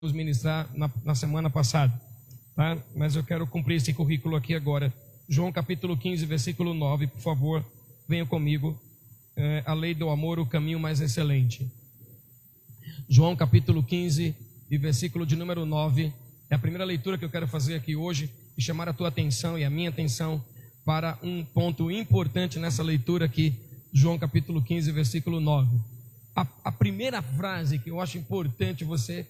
ministrar na semana passada, tá? Mas eu quero cumprir esse currículo aqui agora. João capítulo 15, versículo 9, por favor, venham comigo. A lei do amor, o caminho mais excelente. João capítulo 15 e versículo de número 9, é a primeira leitura que eu quero fazer aqui hoje e chamar a tua atenção e a minha atenção para um ponto importante nessa leitura aqui, João capítulo 15, versículo 9. A primeira frase que eu acho importante você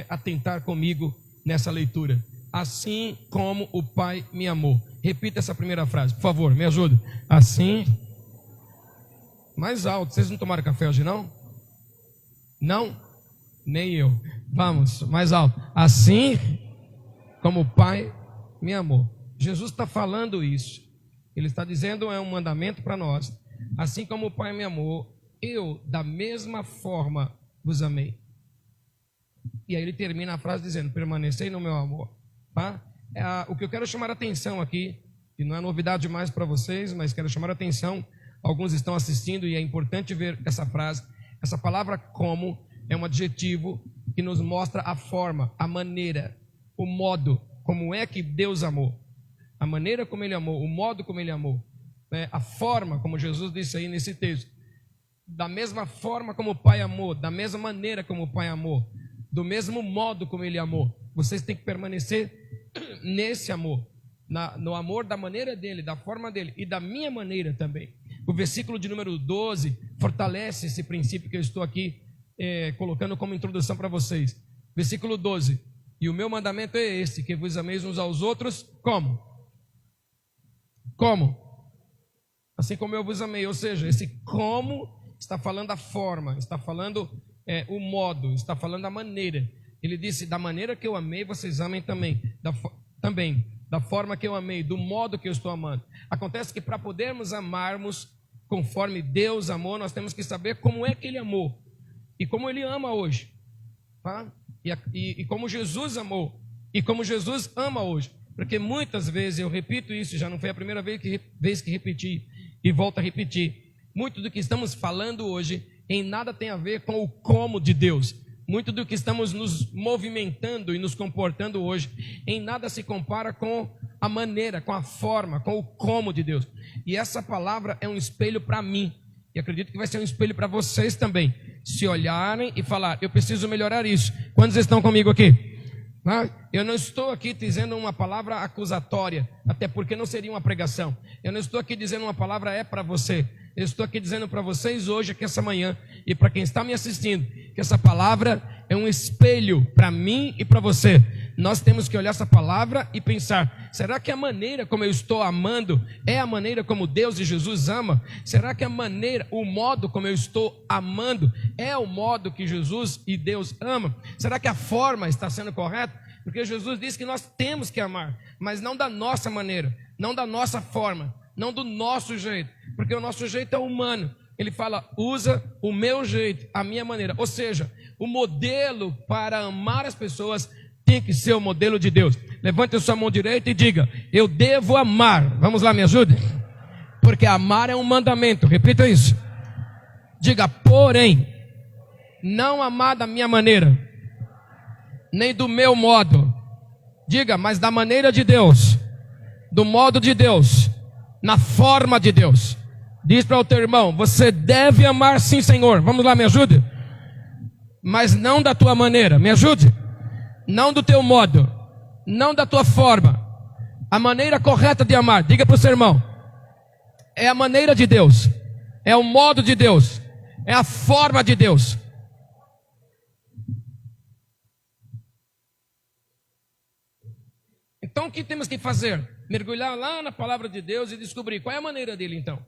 atentar comigo nessa leitura: assim como o Pai me amou. Repita essa primeira frase, por favor, me ajuda. Assim, mais alto. Vocês não tomaram café hoje, não? Não? Nem eu. Vamos, mais alto. Assim como o Pai me amou. Jesus está falando isso. Ele está dizendo, é um mandamento para nós. Assim como o Pai me amou, eu da mesma forma vos amei. E aí ele termina a frase dizendo: permanecei no meu amor. Tá? O que eu quero chamar a atenção aqui, e não é novidade mais para vocês, mas quero chamar a atenção, alguns estão assistindo e é importante ver essa frase. Essa palavra como é um adjetivo que nos mostra a forma, a maneira, o modo, como é que Deus amou. A maneira como Ele amou, o modo como Ele amou, né? A forma, como Jesus disse aí nesse texto. Da mesma forma como o Pai amou, da mesma maneira como o Pai amou, do mesmo modo como Ele amou. Vocês têm que permanecer nesse amor, no amor da maneira dEle, da forma dEle e da minha maneira também. O versículo de número 12 fortalece esse princípio que eu estou aqui colocando como introdução para vocês. Versículo 12: e o meu mandamento é esse, que vos ameis uns aos outros, como? Como? Assim como eu vos amei. Ou seja, esse como está falando a forma, está falando o modo, está falando a maneira. Ele disse: da maneira que eu amei, vocês amem também. Da forma que eu amei, do modo que eu estou amando. Acontece que para podermos amarmos conforme Deus amou, nós temos que saber como é que Ele amou e como Ele ama hoje, tá? E como Jesus amou e como Jesus ama hoje. Porque muitas vezes, eu repito isso, já não foi a primeira vez que repeti e volto a repetir, muito do que estamos falando hoje em nada tem a ver com o como de Deus. Muito do que estamos nos movimentando e nos comportando hoje em nada se compara com a maneira, com a forma, com o como de Deus. E essa palavra é um espelho para mim, e acredito que vai ser um espelho para vocês também. Se olharem e falar: eu preciso melhorar isso. Quantos estão comigo aqui? Eu não estou aqui dizendo uma palavra acusatória, até porque não seria uma pregação. Eu não estou aqui dizendo uma palavra para você. Eu estou aqui dizendo para vocês hoje, aqui essa manhã, e para quem está me assistindo, que essa palavra é um espelho para mim e para você. Nós temos que olhar essa palavra e pensar: será que a maneira como eu estou amando é a maneira como Deus e Jesus ama? Será que a maneira, o modo como eu estou amando é o modo que Jesus e Deus amam? Será que a forma está sendo correta? Porque Jesus disse que nós temos que amar, mas não da nossa maneira, não da nossa forma, não do nosso jeito, porque o nosso jeito é humano. Ele fala: usa o meu jeito, a minha maneira. Ou seja, o modelo para amar as pessoas tem que ser o modelo de Deus. Levante a sua mão direita e diga: eu devo amar. Vamos lá, me ajude? Porque amar é um mandamento. Repita isso. Diga: porém, não amar da minha maneira, nem do meu modo. Diga: mas da maneira de Deus, do modo de Deus, na forma de Deus. Diz para o teu irmão: você deve amar sim, Senhor. Vamos lá, me ajude? Mas não da tua maneira. Me ajude? Não do teu modo, não da tua forma. A maneira correta de amar, diga para o seu irmão, é a maneira de Deus, é o modo de Deus, é a forma de Deus. Então o que temos que fazer? Mergulhar lá na palavra de Deus e descobrir qual é a maneira dele então.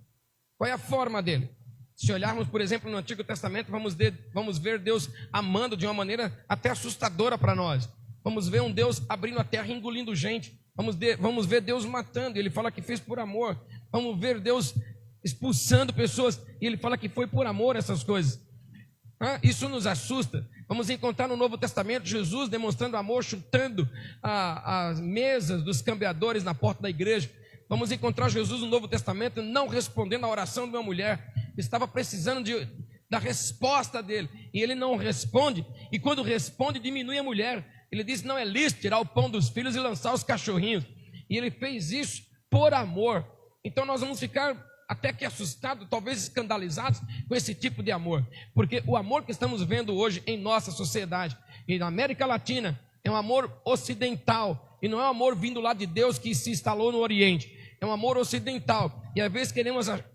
Qual é a forma dele? Se olharmos, por exemplo, no Antigo Testamento, vamos ver Deus amando de uma maneira até assustadora para nós. Vamos ver um Deus abrindo a terra e engolindo gente. Vamos ver Deus matando, e Ele fala que fez por amor. Vamos ver Deus expulsando pessoas, e Ele fala que foi por amor essas coisas. Isso nos assusta. Vamos encontrar no Novo Testamento Jesus demonstrando amor, chutando as mesas dos cambiadores na porta da igreja. Vamos encontrar Jesus no Novo Testamento não respondendo à oração de uma mulher que estava precisando da resposta dele. E ele não responde, e quando responde, diminui a mulher. Ele diz: não é lícito tirar o pão dos filhos e lançar os cachorrinhos. E ele fez isso por amor. Então nós vamos ficar até que assustados, talvez escandalizados com esse tipo de amor. Porque o amor que estamos vendo hoje em nossa sociedade, e na América Latina, é um amor ocidental. E não é um amor vindo lá de Deus que se instalou no Oriente. É um amor ocidental. E às vezes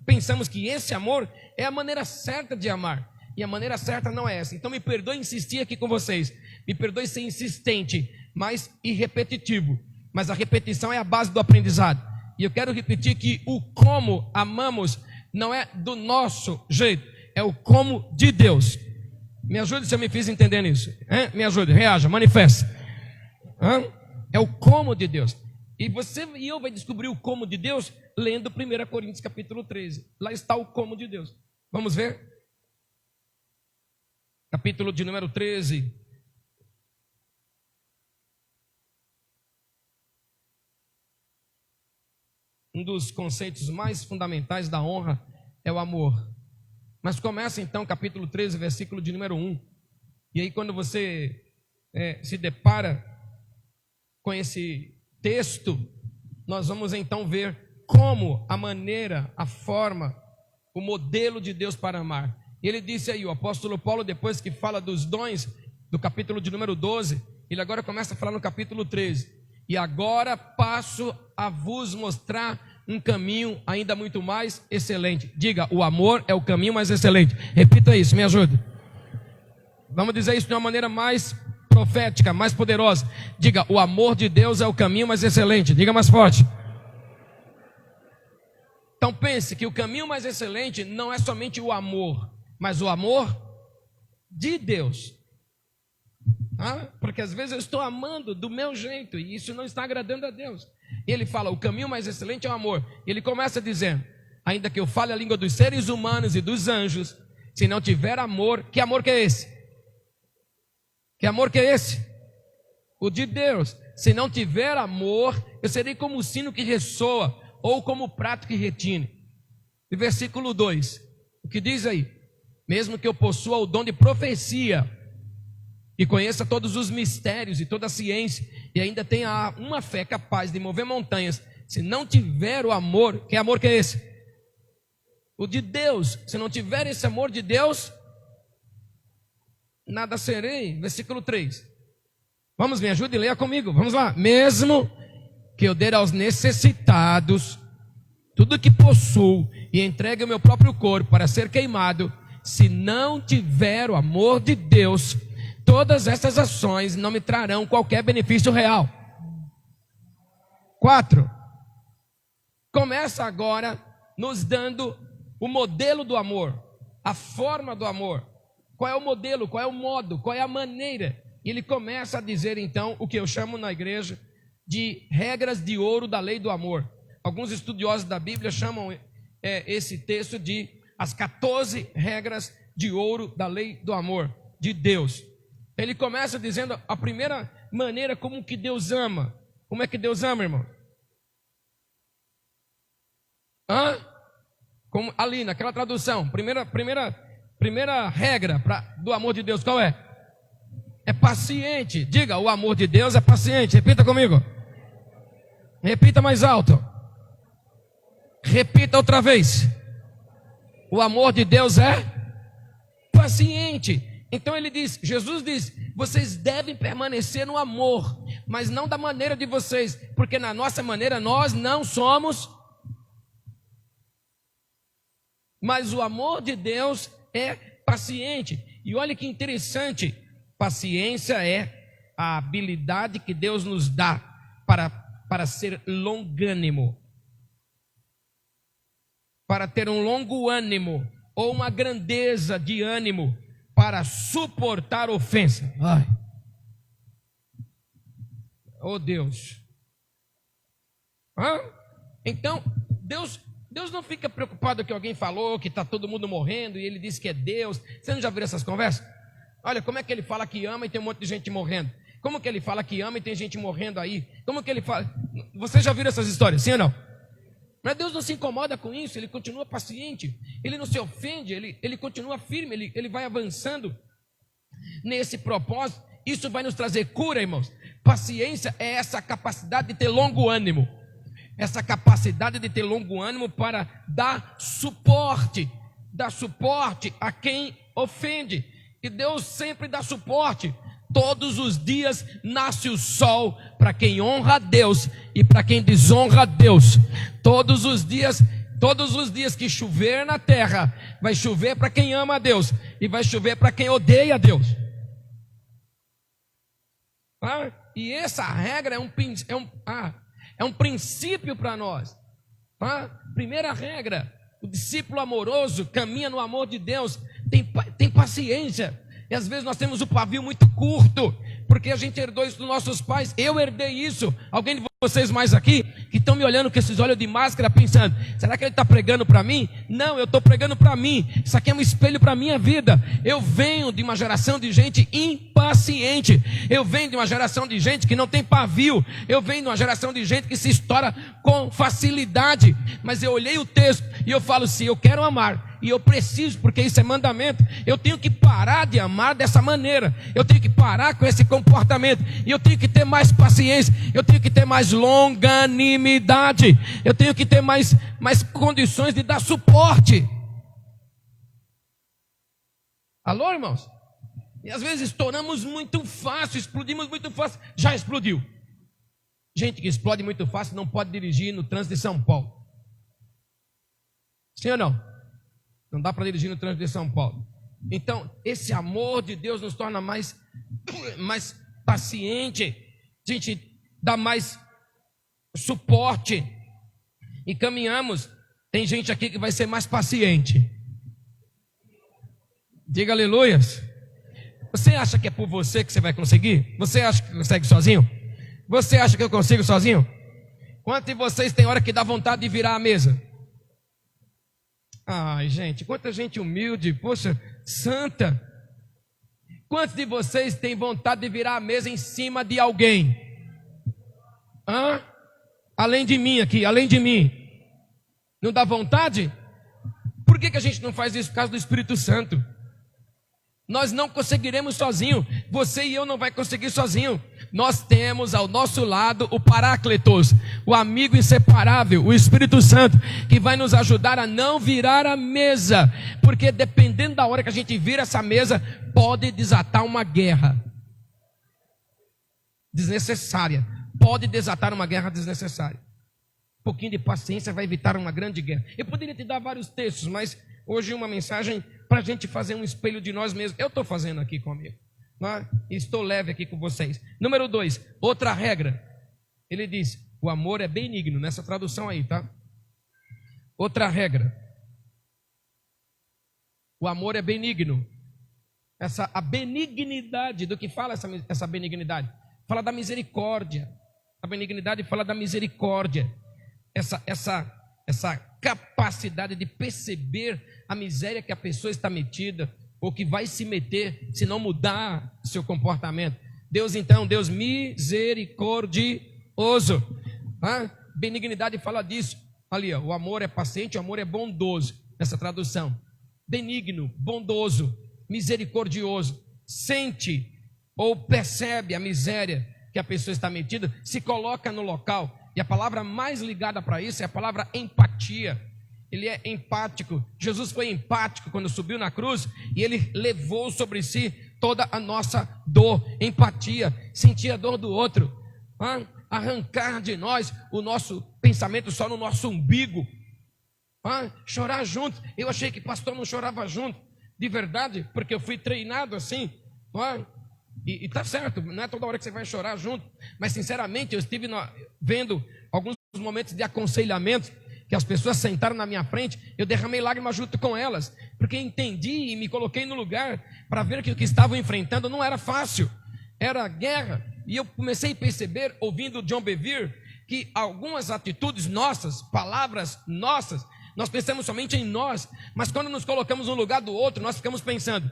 pensamos que esse amor é a maneira certa de amar. E a maneira certa não é essa. Então me perdoe insistir aqui com vocês. Me perdoe ser insistente, mas e repetitivo. Mas a repetição é a base do aprendizado. E eu quero repetir que o como amamos não é do nosso jeito, é o como de Deus. Me ajude se eu me fiz entender nisso. Me ajude, reaja, manifeste. É o como de Deus. E você e eu vai descobrir o como de Deus lendo 1 Coríntios capítulo 13. Lá está o como de Deus. Vamos ver? Capítulo de número 13. Um dos conceitos mais fundamentais da honra é o amor. Mas começa então capítulo 13, versículo de número 1. E aí quando você se depara com esse texto, nós vamos então ver como a maneira, a forma, o modelo de Deus para amar. E ele disse aí, o apóstolo Paulo, depois que fala dos dons, do capítulo de número 12, ele agora começa a falar no capítulo 13. E agora passo a vos mostrar um caminho ainda muito mais excelente. Diga, o amor é o caminho mais excelente. Repita isso, me ajude. Vamos dizer isso de uma maneira mais profética, mais poderosa. Diga, o amor de Deus é o caminho mais excelente. Diga mais forte. Então pense que o caminho mais excelente não é somente o amor, mas o amor de Deus. Porque às vezes eu estou amando do meu jeito e isso não está agradando a Deus. E ele fala, o caminho mais excelente é o amor. E ele começa dizendo, ainda que eu fale a língua dos seres humanos e dos anjos, se não tiver amor, que amor que é esse? Que amor que é esse? O de Deus. Se não tiver amor, eu serei como o sino que ressoa, ou como o prato que retine. E versículo 2, o que diz aí? Mesmo que eu possua o dom de profecia, e conheça todos os mistérios e toda a ciência, e ainda tenha uma fé capaz de mover montanhas, se não tiver o amor, que amor que é esse? O de Deus. Se não tiver esse amor de Deus, nada serei. Versículo 3. Vamos, me ajude, leia comigo, vamos lá. Mesmo que eu dê aos necessitados tudo que possuo e entregue o meu próprio corpo para ser queimado, se não tiver o amor de Deus, todas essas ações não me trarão qualquer benefício real. 4. Começa agora nos dando o modelo do amor, a forma do amor. Qual é o modelo, qual é o modo, qual é a maneira? E ele começa a dizer então o que eu chamo na igreja de regras de ouro da lei do amor. Alguns estudiosos da Bíblia chamam esse texto de as 14 regras de ouro da lei do amor de Deus. Ele começa dizendo a primeira maneira como que Deus ama. Como é que Deus ama, irmão? Como, ali naquela tradução, primeira regra do amor de Deus, qual é? É paciente. Diga, o amor de Deus é paciente. Repita comigo. Repita mais alto. Repita outra vez. O amor de Deus é paciente. Então ele diz, Jesus diz, vocês devem permanecer no amor, mas não da maneira de vocês, porque na nossa maneira nós não somos. Mas o amor de Deus é paciente. E olha que interessante, paciência é a habilidade que Deus nos dá para ser longânimo, para ter um longo ânimo, ou uma grandeza de ânimo, para suportar ofensa. Ai. Oh Deus. Então, Deus não fica preocupado que alguém falou que está todo mundo morrendo e ele disse que é Deus. Você não já viu essas conversas? Olha, como é que ele fala que ama e tem um monte de gente morrendo? Como que ele fala que ama e tem gente morrendo aí? Como que ele fala? Você já viu essas histórias, sim ou não? Mas Deus não se incomoda com isso, Ele continua paciente, Ele não se ofende, Ele continua firme, Ele vai avançando nesse propósito. Isso vai nos trazer cura, irmãos. Paciência é essa capacidade de ter longo ânimo, essa capacidade de ter longo ânimo para dar suporte a quem ofende. E Deus sempre dá suporte. Todos os dias nasce o sol para quem honra a Deus e para quem desonra a Deus. Todos os dias que chover na terra, vai chover para quem ama a Deus e vai chover para quem odeia a Deus. E essa regra é um princípio para nós. Primeira regra: o discípulo amoroso caminha no amor de Deus, tem paciência. E às vezes nós temos o pavio muito curto, porque a gente herdou isso dos nossos pais. Eu herdei isso. Alguém de vocês mais aqui, que estão me olhando com esses olhos de máscara, pensando: será que ele está pregando para mim? Não, eu estou pregando para mim. Isso aqui é um espelho para a minha vida. Eu venho de uma geração de gente impaciente. Eu venho de uma geração de gente que não tem pavio. Eu venho de uma geração de gente que se estoura com facilidade. Mas eu olhei o texto e eu falo: se eu quero amar, e eu preciso, porque isso é mandamento, eu tenho que parar de amar dessa maneira. Eu tenho que parar com esse comportamento. E eu tenho que ter mais paciência. Eu tenho que ter mais longanimidade. Eu tenho que ter mais condições de dar suporte. Alô, irmãos? E às vezes estouramos muito fácil, explodimos muito fácil. Já explodiu. Gente que explode muito fácil não pode dirigir no trânsito de São Paulo. Sim ou não? Não dá para dirigir no trânsito de São Paulo. Então, esse amor de Deus nos torna mais paciente. A gente dá mais suporte. E caminhamos. Tem gente aqui que vai ser mais paciente. Diga aleluias. Você acha que é por você que você vai conseguir? Você acha que consegue sozinho? Você acha que eu consigo sozinho? Quantos de vocês tem hora que dá vontade de virar a mesa? Ai, gente, quanta gente humilde, poxa, santa. Quantos de vocês têm vontade de virar a mesa em cima de alguém? Além de mim aqui, além de mim. Não dá vontade? Por que a gente não faz isso por causa do Espírito Santo? Nós não conseguiremos sozinho. Você e eu não vai conseguir sozinho. Nós temos ao nosso lado o Paráclitos, o amigo inseparável, o Espírito Santo, que vai nos ajudar a não virar a mesa, porque dependendo da hora que a gente vira essa mesa, pode desatar uma guerra desnecessária. Pode desatar uma guerra desnecessária. Um pouquinho de paciência vai evitar uma grande guerra. Eu poderia te dar vários textos, mas hoje uma mensagem para a gente fazer um espelho de nós mesmos. Eu estou fazendo aqui comigo. Estou leve aqui com vocês. Número 2, outra regra. Ele diz: o amor é benigno. Nessa tradução aí, tá? Outra regra. O amor é benigno. A benignidade, do que fala essa benignidade? Fala da misericórdia. A benignidade fala da misericórdia. Essa capacidade de perceber a miséria que a pessoa está metida, ou que vai se meter se não mudar seu comportamento. Deus então, Deus misericordioso. Benignidade fala disso. Ali, o amor é paciente, o amor é bondoso. Nessa tradução, benigno, bondoso, misericordioso. Sente ou percebe a miséria que a pessoa está metida, se coloca no local. E a palavra mais ligada para isso é a palavra empatia. Ele é empático. Jesus foi empático quando subiu na cruz e ele levou sobre si toda a nossa dor. Empatia, sentir a dor do outro, arrancar de nós o nosso pensamento só no nosso umbigo, chorar junto. Eu achei que pastor não chorava junto, de verdade, porque eu fui treinado assim, e tá certo, não é toda hora que você vai chorar junto, mas sinceramente eu estive vendo alguns momentos de aconselhamento, que as pessoas sentaram na minha frente, eu derramei lágrimas junto com elas, porque entendi e me coloquei no lugar para ver que o que estavam enfrentando não era fácil, era guerra. E eu comecei a perceber, ouvindo John Bevere, que algumas atitudes nossas, palavras nossas, nós pensamos somente em nós, mas quando nos colocamos no lugar do outro, nós ficamos pensando: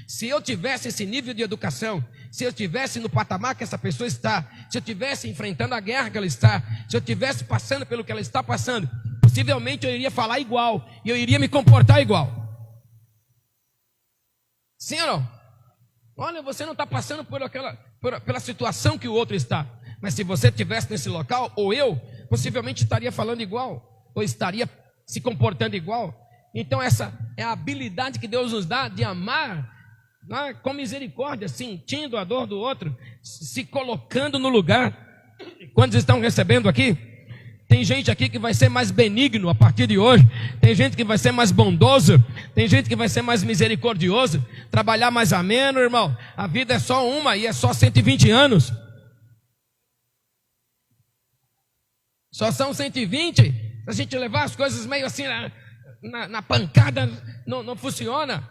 se eu tivesse esse nível de educação, se eu tivesse no patamar que essa pessoa está, se eu tivesse enfrentando a guerra que ela está, se eu tivesse passando pelo que ela está passando, possivelmente eu iria falar igual, e eu iria me comportar igual. Sim ou não? Olha, você não está passando pela situação que o outro está, mas se você estivesse nesse local, ou eu, possivelmente estaria falando igual, ou estaria se comportando igual. Então essa é a habilidade que Deus nos dá de amar, né, com misericórdia, sentindo a dor do outro, se colocando no lugar. Quantos estão recebendo aqui? Tem gente aqui que vai ser mais benigno a partir de hoje, tem gente que vai ser mais bondoso, tem gente que vai ser mais misericordioso, trabalhar mais ameno, irmão. A vida é só uma e é só 120 anos. Só são 120. Se a gente levar as coisas meio assim na pancada, não funciona.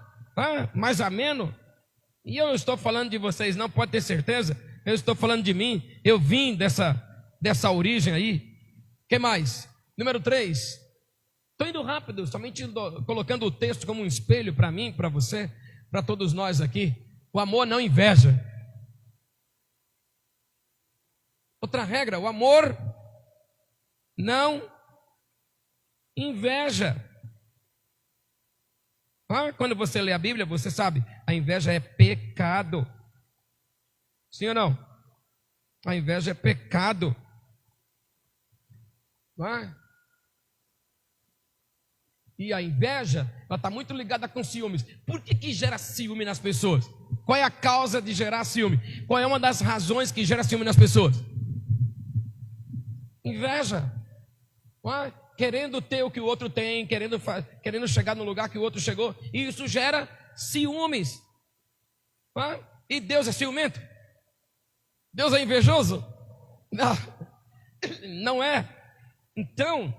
Mais ameno. E eu não estou falando de vocês, não, pode ter certeza. Eu estou falando de mim. Eu vim dessa origem aí. O que mais? Número 3. Estou indo rápido, somente colocando o texto como um espelho para mim, para você, para todos nós aqui. O amor não inveja. Outra regra, o amor não inveja. Quando você lê a Bíblia, você sabe, a inveja é pecado. Sim ou não? A inveja é pecado. E a inveja, ela está muito ligada com ciúmes. Por que gera ciúme nas pessoas? Qual é a causa de gerar ciúme? Qual é uma das razões que gera ciúme nas pessoas? Inveja. Querendo ter o que o outro tem, querendo chegar no lugar que o outro chegou. E isso gera ciúmes. E Deus é ciumento? Deus é invejoso? Não é. Então,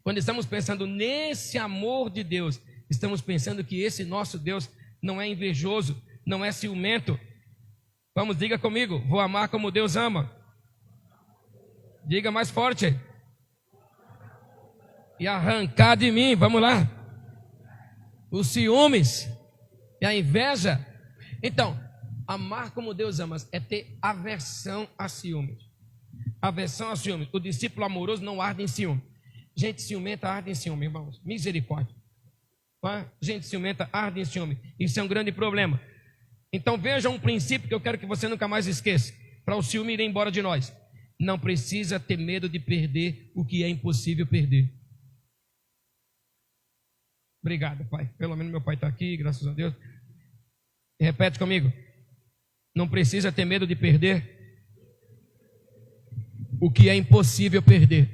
quando estamos pensando nesse amor de Deus, estamos pensando que esse nosso Deus não é invejoso, não é ciumento. Vamos, diga comigo, vou amar como Deus ama. Diga mais forte. E arrancar de mim, vamos lá, os ciúmes e a inveja. Então, amar como Deus ama é ter aversão a ciúmes. Aversão a ciúmes. O discípulo amoroso não arde em ciúme. Gente ciumenta arde em ciúme, irmãos. Misericórdia. Gente ciumenta arde em ciúme. Isso é um grande problema. Então veja um princípio que eu quero que você nunca mais esqueça, para o ciúme ir embora de nós. Não precisa ter medo de perder o que é impossível perder. Obrigado, pai. Pelo menos meu pai está aqui, graças a Deus. Repete comigo. Não precisa ter medo de perder o que é impossível perder.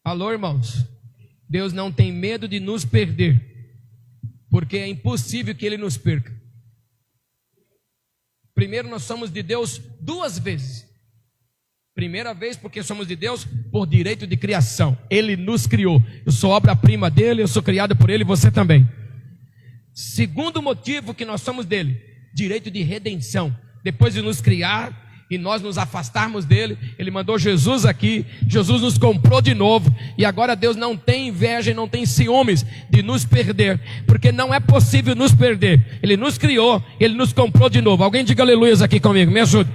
Alô, irmãos? Deus não tem medo de nos perder, porque é impossível que Ele nos perca. Primeiro, nós somos de Deus 2 vezes. Primeira vez porque somos de Deus por direito de criação. Ele nos criou. Eu sou obra-prima dele, eu sou criado por ele e você também. Segundo motivo que nós somos dele, direito de redenção. Depois de nos criar e nós nos afastarmos dele, ele mandou Jesus aqui, Jesus nos comprou de novo, e agora Deus não tem inveja e não tem ciúmes de nos perder, porque não é possível nos perder. Ele nos criou, ele nos comprou de novo. Alguém diga aleluias aqui comigo, me ajude.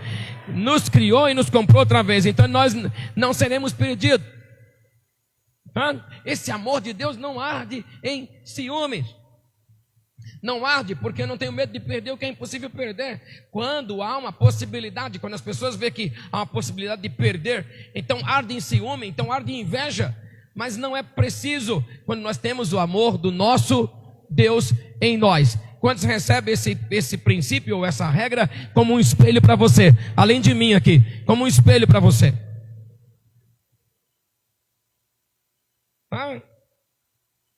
Nos criou e nos comprou outra vez, então nós não seremos perdidos. Esse amor de Deus não arde em ciúmes. Não arde porque eu não tenho medo de perder o que é impossível perder. Quando há uma possibilidade, quando as pessoas veem que há uma possibilidade de perder, então arde em ciúme, então arde em inveja. Mas não é preciso quando nós temos o amor do nosso Deus em nós. Quantos recebem esse princípio ou essa regra como um espelho para você? Além de mim aqui, como um espelho para você.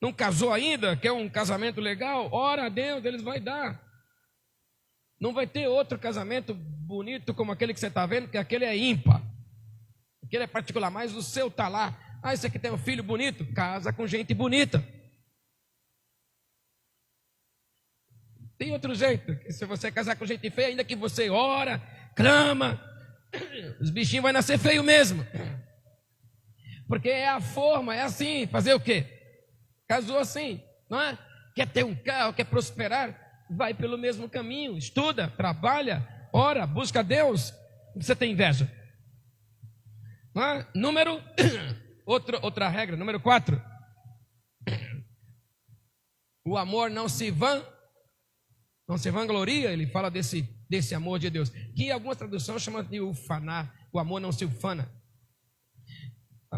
Não casou ainda? Quer um casamento legal? Ora a Deus, Ele vai dar. Não vai ter outro casamento bonito como aquele que você está vendo, que aquele é ímpar. Aquele é particular, mas o seu está lá. Esse aqui tem um filho bonito? Casa com gente bonita. Tem outro jeito, que se você casar com gente feia, ainda que você ora, clama, os bichinhos vão nascer feio mesmo. Porque é a forma, é assim, fazer o quê? Casou assim, não é? Quer ter um carro, quer prosperar, vai pelo mesmo caminho, estuda, trabalha, ora, busca Deus, você tem inveja. Número Outra regra, número 4. O amor não se vangloria, ele fala desse amor de Deus, que algumas traduções chamam de ufaná, o amor não se ufana.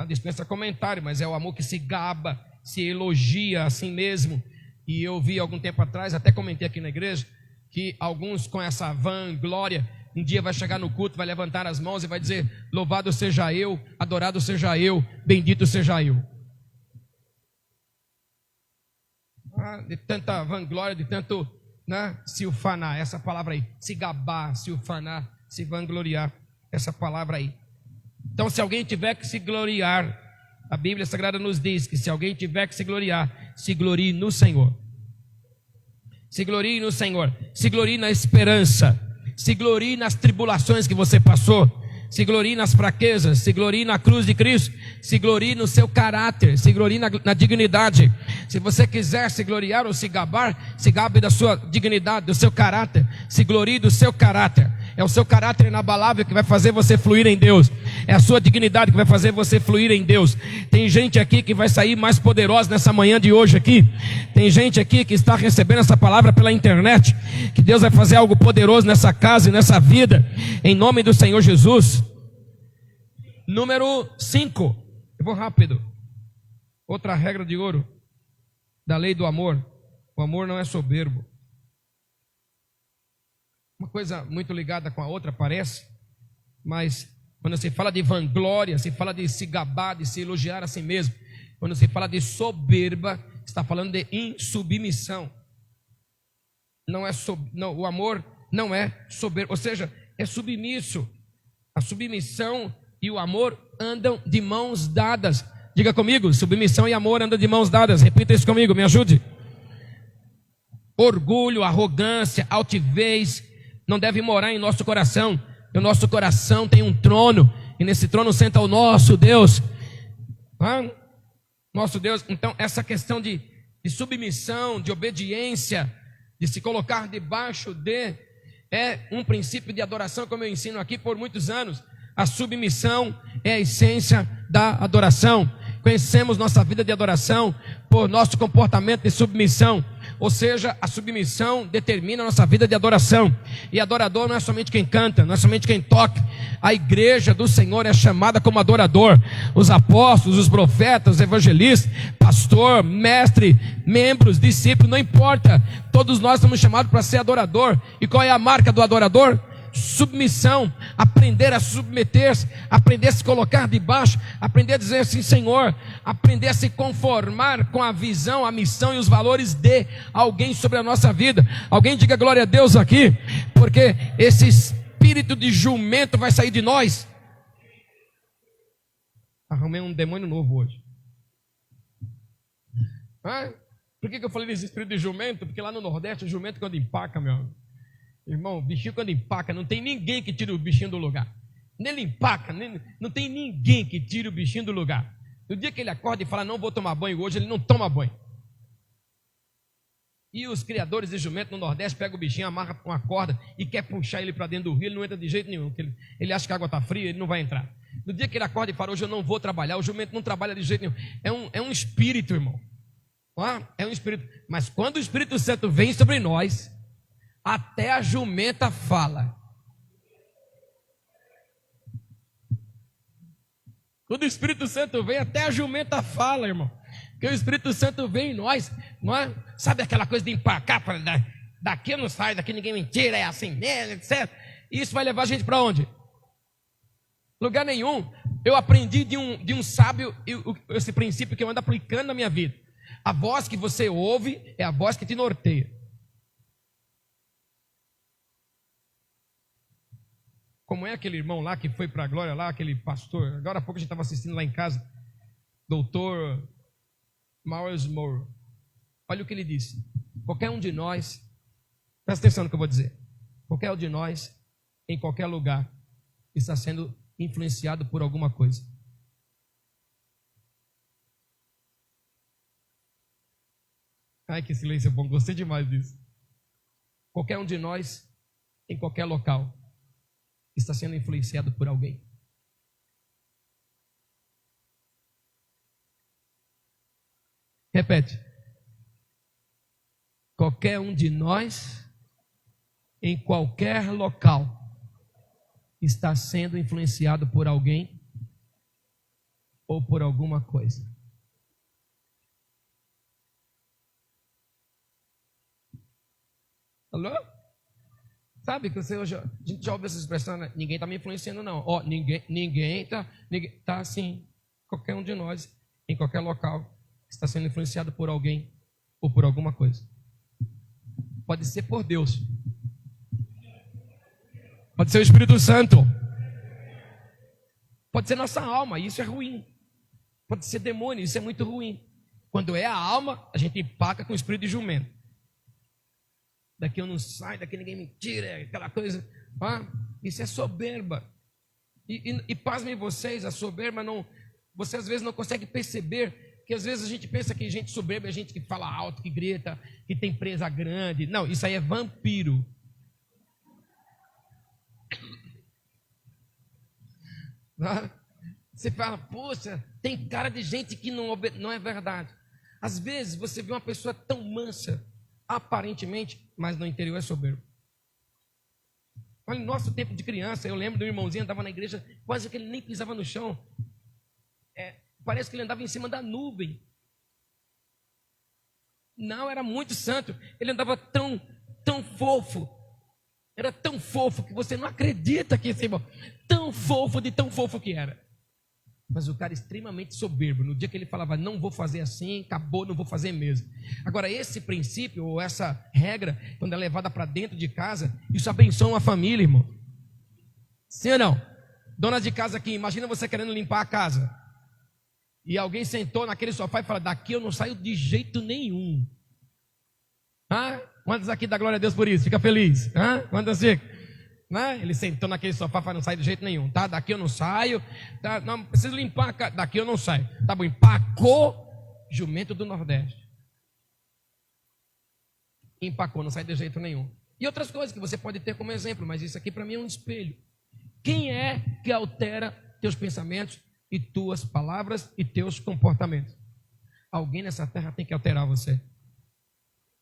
Dispensa comentário, mas é o amor que se gaba, se elogia a si mesmo. E eu vi algum tempo atrás, até comentei aqui na igreja, que alguns com essa vanglória, um dia vai chegar no culto, vai levantar as mãos e vai dizer: louvado seja eu, adorado seja eu, bendito seja eu. De tanta vanglória, de tanto, né, se ufanar, essa palavra aí, se gabar, se ufanar, se vangloriar, essa palavra aí. Então, se alguém tiver que se gloriar, a Bíblia Sagrada nos diz que se alguém tiver que se gloriar, se glorie no Senhor. Se glorie no Senhor, se glorie na esperança, se glorie nas tribulações que você passou, se glorie nas fraquezas, se glorie na cruz de Cristo, se glorie no seu caráter, se glorie na dignidade. Se você quiser se gloriar ou se gabar, se gabe da sua dignidade, do seu caráter, se glorie do seu caráter. É o seu caráter inabalável que vai fazer você fluir em Deus. É a sua dignidade que vai fazer você fluir em Deus. Tem gente aqui que vai sair mais poderosa nessa manhã de hoje aqui. Tem gente aqui que está recebendo essa palavra pela internet, que Deus vai fazer algo poderoso nessa casa e nessa vida, em nome do Senhor Jesus. Número 5. Eu vou rápido. Outra regra de ouro da lei do amor: o amor não é soberbo. Uma coisa muito ligada com a outra parece, mas quando se fala de vanglória, se fala de se gabar, de se elogiar a si mesmo. Quando se fala de soberba, está falando de insubmissão. O amor não é soberbo, ou seja, é submisso. A submissão e o amor andam de mãos dadas. Diga comigo: submissão e amor andam de mãos dadas. Repita isso comigo, me ajude. Orgulho, arrogância, altivez não deve morar em nosso coração. O nosso coração tem um trono, e nesse trono senta o nosso Deus. Nosso Deus. Então essa questão de submissão, de obediência, de se colocar debaixo é um princípio de adoração, como eu ensino aqui por muitos anos. A submissão é a essência da adoração. Conhecemos nossa vida de adoração por nosso comportamento de submissão. Ou seja, a submissão determina a nossa vida de adoração. E adorador não é somente quem canta, não é somente quem toca. A igreja do Senhor é chamada como adorador. Os apóstolos, os profetas, os evangelistas, pastor, mestre, membros, discípulos, não importa. Todos nós somos chamados para ser adorador. E qual é a marca do adorador? Submissão, aprender a submeter-se, aprender a se colocar debaixo, aprender a dizer assim: Senhor, aprender a se conformar com a visão, a missão e os valores de alguém sobre a nossa vida. Alguém diga glória a Deus aqui, porque esse espírito de jumento vai sair de nós. Arrumei um demônio novo hoje. Por que eu falei desse espírito de jumento? Porque lá no Nordeste o jumento quando empaca, meu amigo, irmão, o bichinho quando empaca, não tem ninguém que tire o bichinho do lugar. Nele empaca, não tem ninguém que tire o bichinho do lugar. No dia que ele acorda e fala: não vou tomar banho hoje, ele não toma banho. E os criadores de jumento no Nordeste pegam o bichinho, amarra com uma corda e quer puxar ele para dentro do rio, ele não entra de jeito nenhum. Ele acha que a água está fria, ele não vai entrar. No dia que ele acorda e fala: hoje eu não vou trabalhar, o jumento não trabalha de jeito nenhum. É um espírito, irmão. É um espírito. Mas quando o Espírito Santo vem sobre nós, até a jumenta fala. Quando o Espírito Santo vem, até a jumenta fala, irmão. Porque o Espírito Santo vem em nós, não é? Sabe aquela coisa de empacar, daqui eu não saio, daqui ninguém me tira, é assim mesmo, etc. E isso vai levar a gente para onde? Lugar nenhum. Eu aprendi de um sábio esse princípio que eu ando aplicando na minha vida. A voz que você ouve é a voz que te norteia. Como é aquele irmão lá que foi para a glória lá, aquele pastor? Agora há pouco a gente estava assistindo lá em casa, doutor Miles Moore. Olha o que ele disse: qualquer um de nós, presta atenção no que eu vou dizer, qualquer um de nós, em qualquer lugar, está sendo influenciado por alguma coisa. Ai, que silêncio bom, gostei demais disso. Qualquer um de nós, em qualquer local, está sendo influenciado por alguém. Repete. Qualquer um de nós, em qualquer local, está sendo influenciado por alguém ou por alguma coisa. Alô? Sabe que você hoje, a gente já ouve essa expressão, né? Ninguém está me influenciando, não. Ó, ninguém está assim. Qualquer um de nós, em qualquer local, está sendo influenciado por alguém ou por alguma coisa. Pode ser por Deus. Pode ser o Espírito Santo. Pode ser nossa alma, e isso é ruim. Pode ser demônio, isso é muito ruim. Quando é a alma, a gente empaca com o espírito de jumento. Daqui eu não saio, daqui ninguém me tira, aquela coisa. Ah, isso é soberba. E pasmem vocês, a soberba não... Você às vezes não consegue perceber que às vezes a gente pensa que gente soberba é gente que fala alto, que grita, que tem presa grande. Não, isso aí é vampiro. Você fala, poxa, tem cara de gente que não é verdade. Às vezes você vê uma pessoa tão mansa, aparentemente, mas no interior é soberbo. Olha, no nosso tempo de criança, eu lembro do irmãozinho, andava na igreja, quase que ele nem pisava no chão. Parece que ele andava em cima da nuvem. Não, era muito santo. Ele andava tão fofo. Era tão fofo que você não acredita que esse irmão, tão fofo que era. Mas o cara extremamente soberbo. No dia que ele falava, não vou fazer assim, acabou, não vou fazer mesmo. Agora, esse princípio, ou essa regra, quando é levada para dentro de casa, isso abençoa uma família, irmão. Sim ou não? Dona de casa aqui, imagina você querendo limpar a casa. E alguém sentou naquele sofá e falou, daqui eu não saio de jeito nenhum. Quantos aqui dá glória a Deus por isso? Fica feliz? Quantos ficam? Ele sentou naquele sofá e falou, não sai de jeito nenhum. Tá? Daqui eu não saio. Tá? Não, preciso limpar a casa. Daqui eu não saio. Tá bom, empacou jumento do Nordeste. Empacou, não sai de jeito nenhum. E outras coisas que você pode ter como exemplo, mas isso aqui para mim é um espelho. Quem é que altera teus pensamentos e tuas palavras e teus comportamentos? Alguém nessa terra tem que alterar você.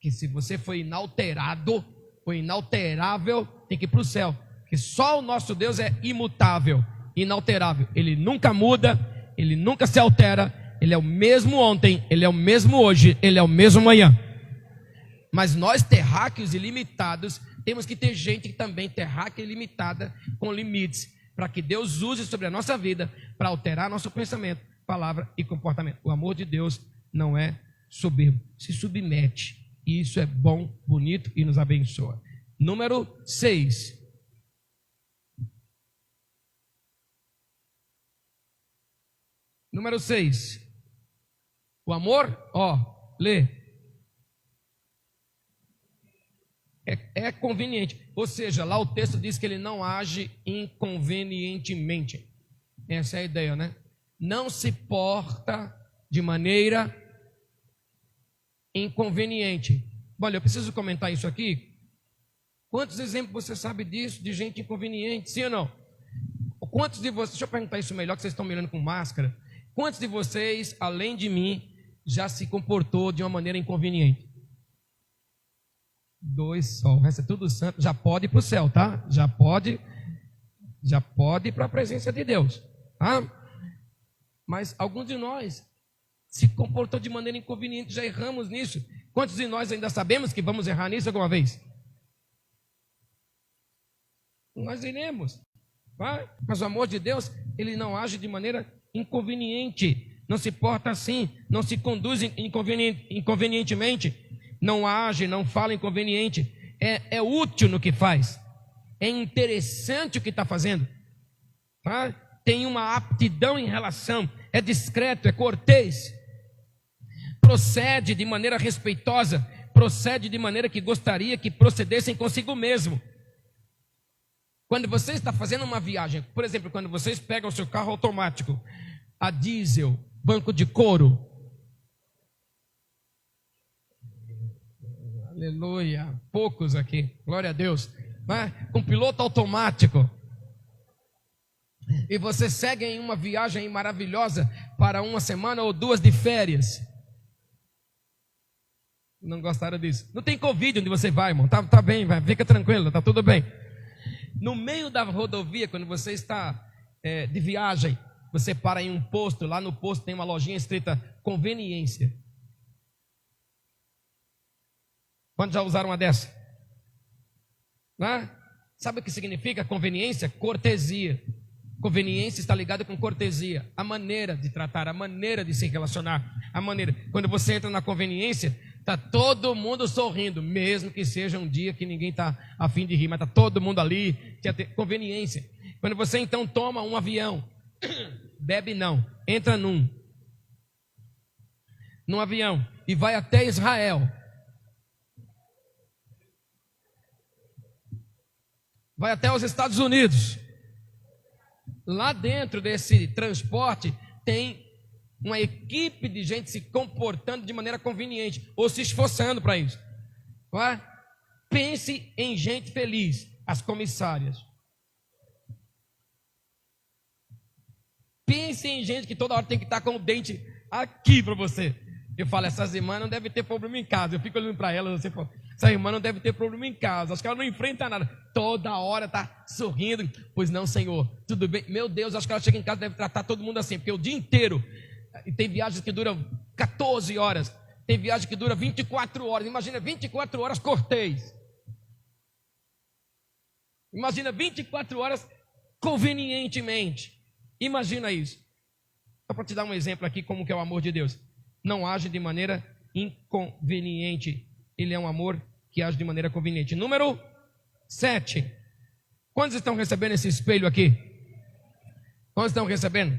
Que se você foi inalterado, foi inalterável, tem que ir para o céu. Que só o nosso Deus é imutável, inalterável. Ele nunca muda, ele nunca se altera. Ele é o mesmo ontem, ele é o mesmo hoje, ele é o mesmo amanhã. Mas nós terráqueos e limitados, temos que ter gente que também terráquea e limitada, com limites, para que Deus use sobre a nossa vida, para alterar nosso pensamento, palavra e comportamento. O amor de Deus não é soberbo, se submete. E isso é bom, bonito e nos abençoa. Número 6. Número 6. O amor, lê. É conveniente. Ou seja, lá o texto diz que ele não age inconvenientemente. Essa é a ideia, né? Não se porta de maneira inconveniente. Olha, eu preciso comentar isso aqui. Quantos exemplos você sabe disso, de gente inconveniente? Sim ou não? Quantos de vocês, deixa eu perguntar isso melhor, que vocês estão mirando com máscara. Quantos de vocês, além de mim, já se comportou de uma maneira inconveniente? 2 só, o resto é tudo santo. Já pode ir para o céu, tá? Já pode ir para a presença de Deus, tá? Mas alguns de nós se comportou de maneira inconveniente, já erramos nisso. Quantos de nós ainda sabemos que vamos errar nisso alguma vez? Nós iremos, tá? Mas o amor de Deus, ele não age de maneira inconveniente, não se porta assim, não se conduz inconvenientemente, não age, não fala inconveniente, é útil no que faz, é interessante o que está fazendo, tá? Tem uma aptidão em relação, é discreto, é cortês, procede de maneira respeitosa, procede de maneira que gostaria que procedessem consigo mesmo. Quando você está fazendo uma viagem, por exemplo, quando vocês pegam o seu carro automático, a diesel, banco de couro, aleluia, poucos aqui, glória a Deus, né? Com piloto automático, e você segue em uma viagem maravilhosa para uma semana ou 2 de férias, Não gostaram disso. Não tem Covid onde você vai, irmão. Tá bem, vai, fica tranquilo, tá tudo bem. No meio da rodovia, quando você está de viagem, você para em um posto, lá no posto tem uma lojinha escrita conveniência. Quantos já usaram uma dessa? Né? Sabe o que significa conveniência? Cortesia. Conveniência está ligada com cortesia, a maneira de tratar, a maneira de se relacionar, a maneira. Quando você entra na conveniência, está todo mundo sorrindo, mesmo que seja um dia que ninguém está a fim de rir, mas está todo mundo ali, conveniência. Quando você então toma um avião, bebe não, entra num avião e vai até Israel, vai até os Estados Unidos. Lá dentro desse transporte tem uma equipe de gente se comportando de maneira conveniente ou se esforçando para isso. Pense em gente feliz, as comissárias. Pense em gente que toda hora tem que estar com o dente aqui para você. Eu falo, essas irmãs não devem ter problema em casa. Eu fico olhando para elas, assim, pô, essa irmã não deve ter problema em casa. Acho que ela não enfrenta nada. Toda hora está sorrindo. Pois não, Senhor, tudo bem. Meu Deus, acho que ela chega em casa e deve tratar todo mundo assim. Porque o dia inteiro, e tem viagens que duram 14 horas. Tem viagem que dura 24 horas. Imagina 24 horas cortês. Imagina 24 horas convenientemente. Imagina isso. Só para te dar um exemplo aqui como que é o amor de Deus. Não age de maneira inconveniente. Ele é um amor que age de maneira conveniente. Número 7. Quantos estão recebendo esse espelho aqui? Quantos estão recebendo?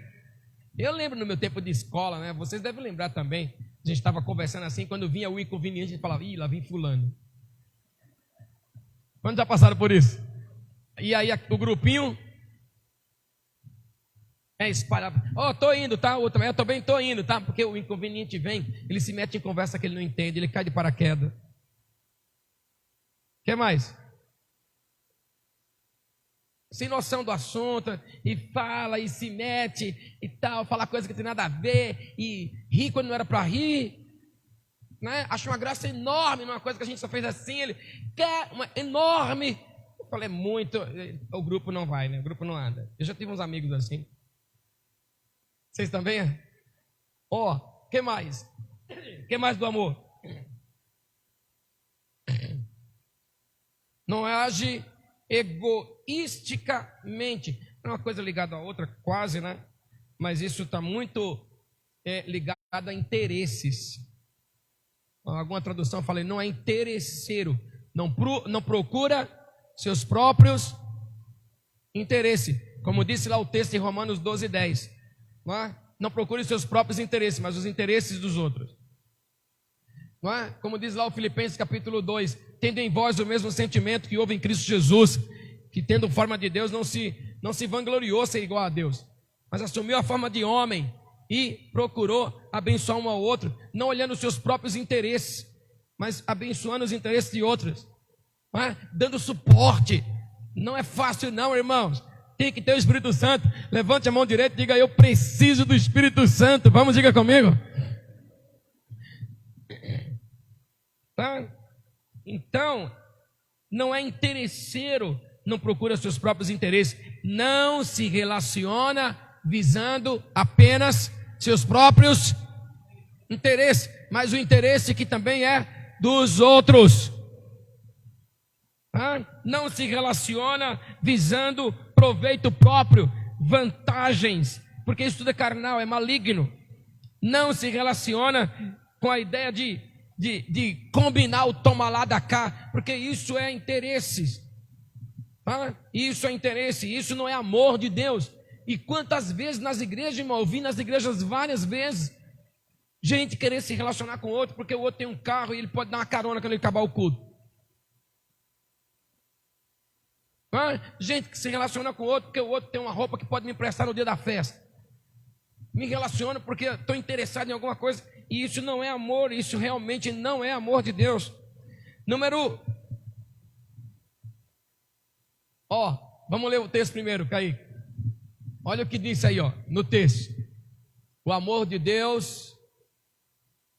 Eu lembro no meu tempo de escola, né? Vocês devem lembrar também. A gente estava conversando assim, quando vinha o inconveniente, a gente falava, ih, lá vem fulano. Quantos já passaram por isso? E aí o grupinho espalhado. Tô indo, tá? Outro, eu também tô indo, tá? Porque o inconveniente vem, ele se mete em conversa que ele não entende, ele cai de paraquedas. O que mais? Sem noção do assunto, e fala, e se mete, e tal, fala coisa que tem nada a ver, e ri quando não era para rir, né? Acha uma graça enorme numa coisa que a gente só fez assim, ele quer uma enorme. Eu falei, muito, o grupo não vai, né? O grupo não anda. Eu já tive uns amigos assim. Vocês também? Que mais? Que mais do amor? Não age egoisticamente. É uma coisa ligada à outra, quase, né? Mas isso está muito ligado a interesses. Alguma tradução falei, não é interesseiro. Não procura seus próprios interesses. Como disse lá o texto em Romanos 12:10. Não procure seus próprios interesses, mas os interesses dos outros. Como diz lá o Filipenses capítulo 2, tendo em vós o mesmo sentimento que houve em Cristo Jesus, que tendo forma de Deus não se vangloriou ser igual a Deus, mas assumiu a forma de homem e procurou abençoar um ao outro, não olhando os seus próprios interesses, mas abençoando os interesses de outros, dando suporte. Não é fácil não, irmãos. Tem que ter o Espírito Santo. Levante a mão direita e diga, eu preciso do Espírito Santo. Vamos, diga comigo. Tá? Então, não é interesseiro, não procura seus próprios interesses, não se relaciona visando apenas seus próprios interesses, mas o interesse que também é dos outros. Não se relaciona visando proveito próprio, vantagens, porque isso tudo é carnal, é maligno. Não se relaciona com a ideia de combinar o toma lá da cá, porque isso é interesses. Isso é interesse, isso não é amor de Deus. E quantas vezes nas igrejas, irmão, eu vi nas igrejas várias vezes, gente querer se relacionar com o outro, porque o outro tem um carro e ele pode dar uma carona quando ele acabar o culto. Gente que se relaciona com o outro porque o outro tem uma roupa que pode me emprestar no dia da festa. Me relaciono porque estou interessado em alguma coisa. E isso não é amor, isso realmente não é amor de Deus. Número... vamos ler o texto primeiro, Kaique. Olha o que diz aí, no texto. O amor de Deus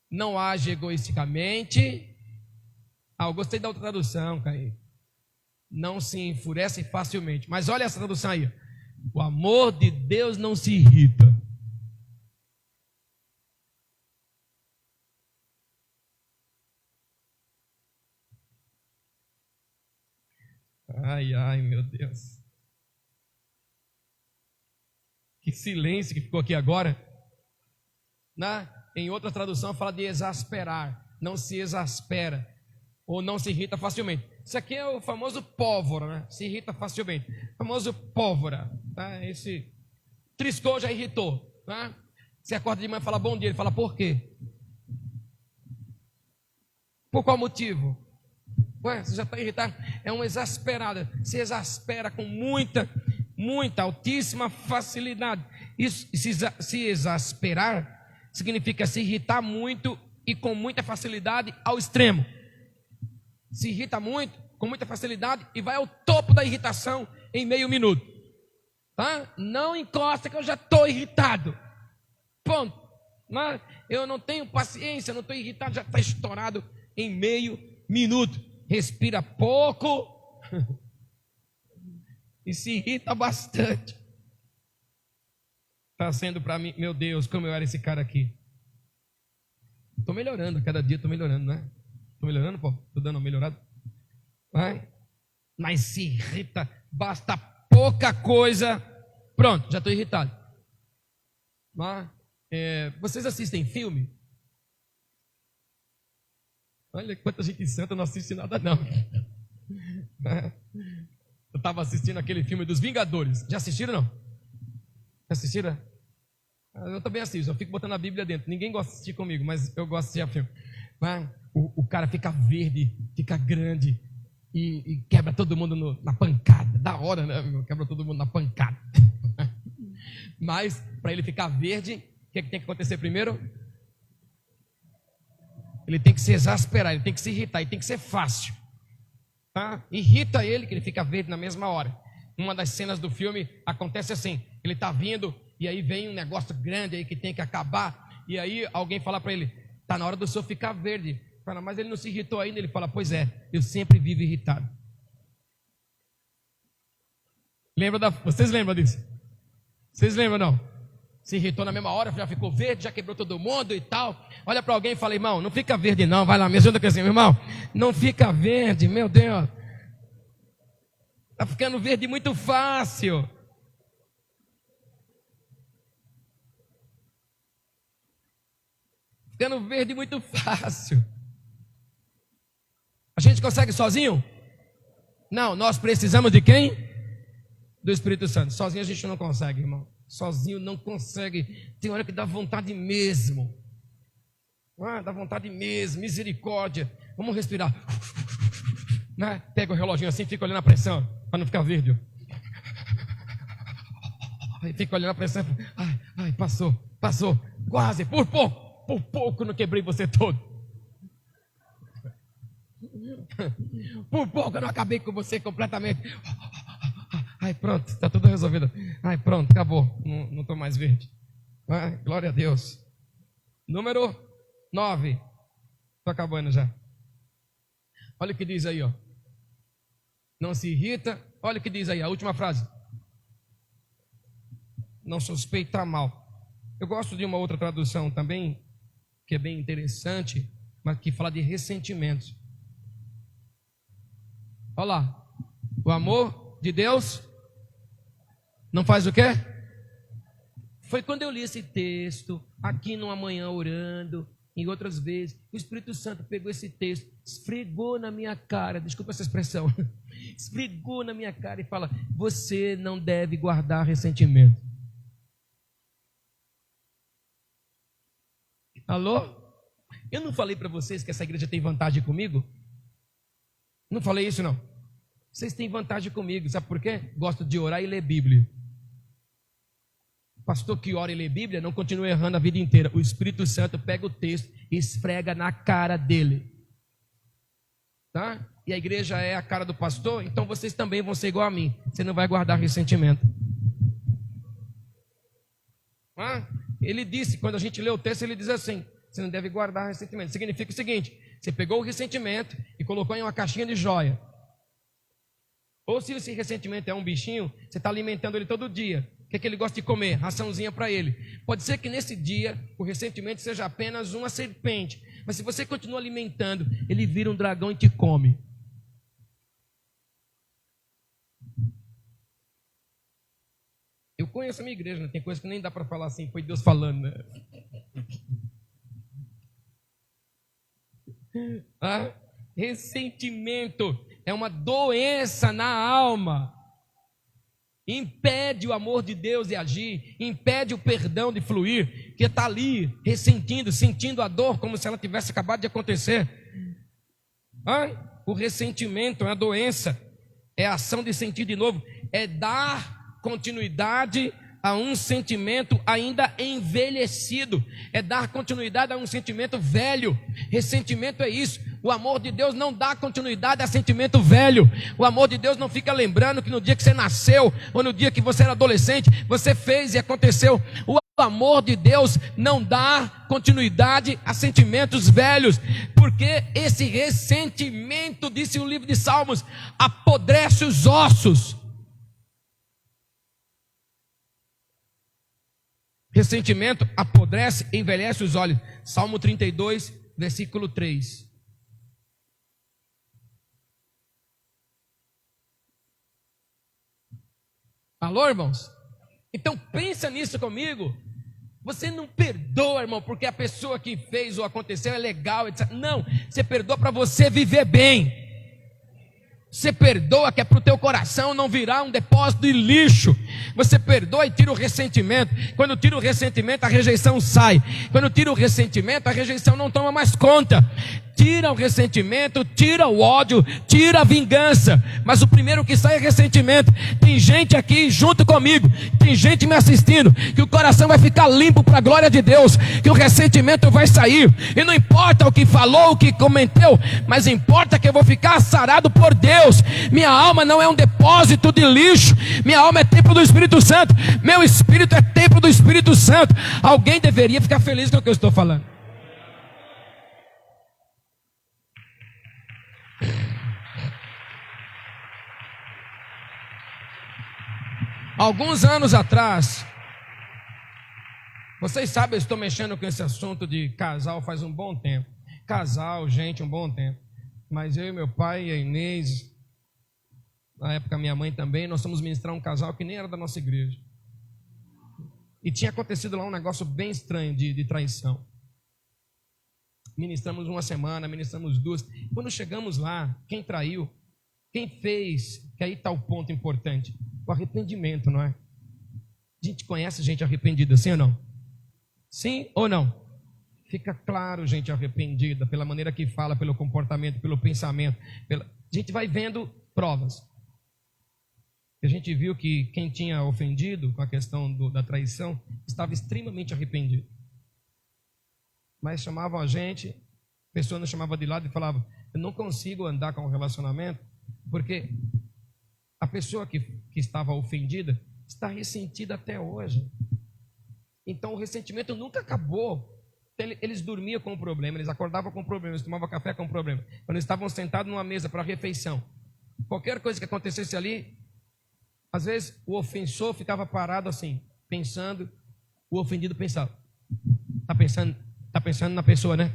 não age egoisticamente, Eu gostei da outra tradução, Caí. Não se enfurece facilmente. Mas olha essa tradução aí. O amor de Deus não se irrita. Ai, ai, meu Deus. Que silêncio que ficou aqui agora. Em outra tradução fala de exasperar. Não se exaspera. Ou não se irrita facilmente. Isso aqui é o famoso pólvora, né? Se irrita facilmente. O famoso pólvora. Tá? Esse triscou, já irritou. Tá? Você acorda de manhã e fala bom dia. Ele fala por quê? Por qual motivo? Ué, você já está irritado. É uma exasperada. Se exaspera com muita, altíssima facilidade. Isso, se exasperar significa se irritar muito e com muita facilidade ao extremo. Se irrita muito, com muita facilidade e vai ao topo da irritação em meio minuto. Tá? Não encosta que eu já estou irritado. Ponto. Não, eu não tenho paciência, não estou irritado, já está estourado em meio minuto. Respira pouco e se irrita bastante. Está sendo para mim, meu Deus, como eu era esse cara aqui. Estou melhorando, cada dia estou melhorando, né? Estou melhorando, pô? Estou dando uma melhorada. Vai. Mas se irrita, basta pouca coisa. Pronto, já estou irritado. Vocês assistem filme? Olha quanta gente santa não assiste nada não. Eu estava assistindo aquele filme dos Vingadores. Já assistiram não? Já assistiram? Eu também assisto, eu fico botando a Bíblia dentro. Ninguém gosta de assistir comigo, mas eu gosto de assistir filme. O cara fica verde, fica grande e quebra todo mundo na pancada. Da hora, né? Quebra todo mundo na pancada. Mas para ele ficar verde, o que tem que acontecer primeiro? Ele tem que se exasperar, ele tem que se irritar, ele tem que ser fácil. Tá? Irrita ele, que ele fica verde na mesma hora. Uma das cenas do filme acontece assim: ele está vindo e aí vem um negócio grande aí que tem que acabar. E aí alguém fala para ele: está na hora do senhor ficar verde. Fala, mas ele não se irritou ainda. Ele fala: pois é, eu sempre vivo irritado. Vocês lembram disso? Vocês lembram não? Se irritou na mesma hora, já ficou verde, já quebrou todo mundo e tal. Olha para alguém e fala: irmão, não fica verde não, vai lá, me ajuda com assim, meu irmão, não fica verde, meu Deus. Está ficando verde muito fácil. Ficando verde muito fácil. A gente consegue sozinho? Não, nós precisamos de quem? Do Espírito Santo. Sozinho a gente não consegue, irmão. Sozinho não consegue. Tem hora que dá vontade mesmo. Dá vontade mesmo, misericórdia. Vamos respirar. Né? Pega o reloginho assim, fica olhando a pressão, para não ficar verde. Aí fica olhando a pressão. Ai, passou. Quase, por pouco não quebrei você todo. Por pouco eu não acabei com você completamente. Ai, pronto, está tudo resolvido. Ai, pronto, acabou. Não estou mais verde. Glória a Deus. Número 9. Estou acabando já. Olha o que diz aí, ó. Não se irrita. Olha o que diz aí, a última frase. Não suspeita mal. Eu gosto de uma outra tradução também, que é bem interessante, mas que fala de ressentimentos. Olha lá. O amor de Deus não faz o quê? Foi quando eu li esse texto, aqui numa manhã orando, em outras vezes, o Espírito Santo pegou esse texto, esfregou na minha cara, desculpa essa expressão, esfregou na minha cara e fala: você não deve guardar ressentimento. Alô? Eu não falei para vocês que essa igreja tem vantagem comigo? Não falei isso não. Vocês têm vantagem comigo, sabe por quê? Gosto de orar e ler Bíblia. Pastor que ora e lê Bíblia não continua errando a vida inteira. O Espírito Santo pega o texto e esfrega na cara dele. Tá? E a igreja é a cara do pastor, então vocês também vão ser igual a mim. Você não vai guardar ressentimento. Ele disse, quando a gente lê o texto, ele diz assim: você não deve guardar ressentimento. Significa o seguinte: Você pegou o ressentimento e colocou em uma caixinha de joia. Ou se esse ressentimento é um bichinho, você está alimentando ele todo dia. O que ele gosta de comer? Raçãozinha para ele. Pode ser que nesse dia o ressentimento seja apenas uma serpente. Mas se você continua alimentando, ele vira um dragão e te come. Eu conheço a minha igreja, né? Tem coisa que nem dá para falar assim, foi Deus falando, né? Ressentimento é uma doença na alma. Impede o amor de Deus de agir, impede o perdão de fluir, que está ali ressentindo, sentindo a dor como se ela tivesse acabado de acontecer. O ressentimento é uma doença, é a ação de sentir de novo, é dar continuidade a um sentimento ainda envelhecido, é dar continuidade a um sentimento velho. Ressentimento é isso. O amor de Deus não dá continuidade a sentimento velho. O amor de Deus não fica lembrando que no dia que você nasceu, ou no dia que você era adolescente, você fez e aconteceu. O amor de Deus não dá continuidade a sentimentos velhos, porque esse ressentimento, disse o livro de Salmos, apodrece os ossos. Ressentimento apodrece, envelhece os olhos. Salmo 32, versículo 3. Alô, irmãos? Então pensa nisso comigo. Você não perdoa, irmão, porque a pessoa que fez ou aconteceu é legal, etc. Não, você perdoa para você viver bem. Você perdoa que é para o teu coração não virar um depósito de lixo. Você perdoa e tira o ressentimento. Quando tira o ressentimento, a rejeição sai. Quando tira o ressentimento, a rejeição não toma mais conta. Tira o ressentimento, tira o ódio, tira a vingança. Mas o primeiro que sai é ressentimento. Tem gente aqui junto comigo, tem gente me assistindo, que o coração vai ficar limpo para a glória de Deus, que o ressentimento vai sair. E não importa o que falou, o que comentou, mas importa que eu vou ficar sarado por Deus. Minha alma não é um depósito de lixo. Minha alma é templo do Espírito Santo. Meu espírito é templo do Espírito Santo. Alguém deveria ficar feliz com o que eu estou falando. Alguns anos atrás, vocês sabem, eu estou mexendo com esse assunto de casal faz um bom tempo. Casal, gente, um bom tempo. Mas eu e meu pai e a Inês, na época minha mãe também, nós fomos ministrar um casal que nem era da nossa igreja. E tinha acontecido lá um negócio bem estranho de traição. Ministramos uma semana, ministramos duas. Quando chegamos lá, quem traiu, quem fez, que aí está o ponto importante, o arrependimento, não é? A gente conhece gente arrependida, sim ou não? Sim ou não? Fica claro, gente arrependida, pela maneira que fala, pelo comportamento, pelo pensamento. A gente vai vendo provas. A gente viu que quem tinha ofendido com a questão da traição estava extremamente arrependido. Mas chamavam a gente, a pessoa nos chamava de lado e falava: eu não consigo andar com o relacionamento, porque a pessoa que estava ofendida está ressentida até hoje. Então o ressentimento nunca acabou. Eles dormiam com o problema, eles acordavam com o problema, eles tomavam café com o problema. Quando eles estavam sentados numa mesa para a refeição, qualquer coisa que acontecesse ali, às vezes o ofensor ficava parado assim, pensando. O ofendido pensava: tá pensando na pessoa, né?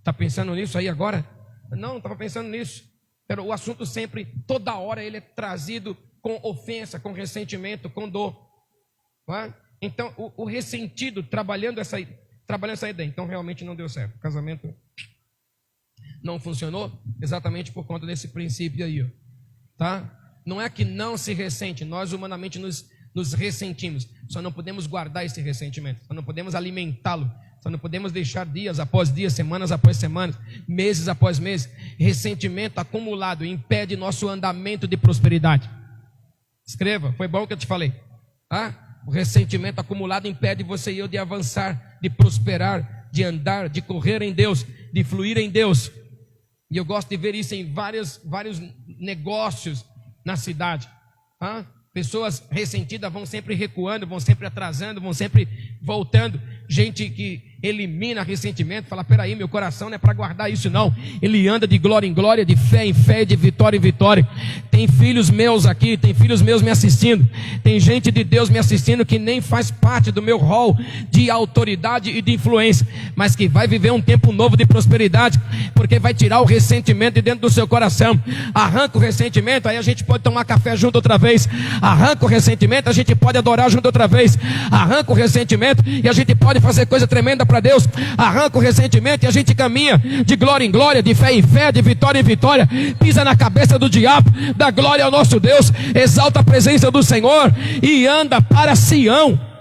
Tá pensando nisso aí agora? Não estava pensando nisso. Era o assunto sempre, toda hora ele é trazido com ofensa, com ressentimento, com dor. Não é? Então o ressentido trabalhando essa ideia, então realmente não deu certo. O casamento não funcionou exatamente por conta desse princípio aí, ó. Tá? Não é que não se ressente, nós humanamente nos ressentimos, só não podemos guardar esse ressentimento, só não podemos alimentá-lo, só não podemos deixar dias após dias, semanas após semanas, meses após meses. Ressentimento acumulado impede nosso andamento de prosperidade. Escreva, foi bom que eu te falei. O ressentimento acumulado impede você e eu de avançar, de prosperar, de andar, de correr em Deus, de fluir em Deus. E eu gosto de ver isso em vários negócios na cidade. Pessoas ressentidas vão sempre recuando, vão sempre atrasando, vão sempre voltando. Gente que elimina ressentimento, fala, peraí, meu coração não é para guardar isso não. Ele anda de glória em glória, de fé em fé, de vitória em vitória. Tem filhos meus aqui, tem filhos meus me assistindo, tem gente de Deus me assistindo que nem faz parte do meu rol de autoridade e de influência, mas que vai viver um tempo novo de prosperidade, porque vai tirar o ressentimento de dentro do seu coração. Arranca o ressentimento, aí a gente pode tomar café junto outra vez. Arranca o ressentimento, a gente pode adorar junto outra vez. Arranca o ressentimento e a gente pode fazer coisa tremenda para Deus. Arranca o ressentimento e a gente caminha de glória em glória, de fé em fé, de vitória em vitória. Pisa na cabeça do diabo, dá glória ao nosso Deus, exalta a presença do Senhor e anda para Sião.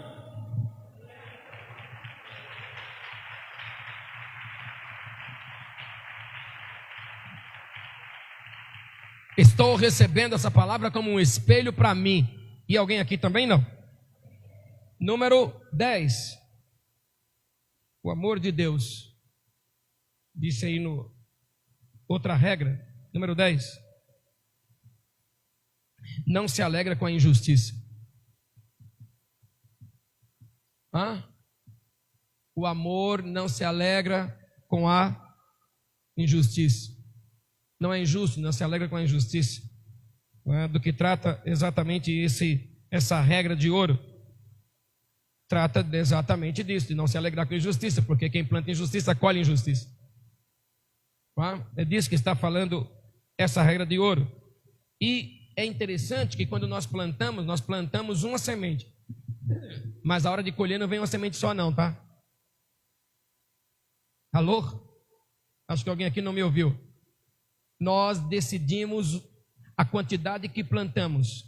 Estou recebendo essa palavra como um espelho para mim. E alguém aqui também não? Número 10. O amor de Deus. Disse aí no outra regra. Número 10. Não se alegra com a injustiça. O amor não se alegra com a injustiça. Não é injusto, não se alegra com a injustiça. Do que trata exatamente essa regra de ouro. Trata exatamente disso, de não se alegrar com a injustiça, porque quem planta injustiça, colhe injustiça. É disso que está falando essa regra de ouro. E é interessante que quando nós plantamos uma semente. Mas a hora de colher não vem uma semente só não, tá? Alô? Acho que alguém aqui não me ouviu. Nós decidimos a quantidade que plantamos,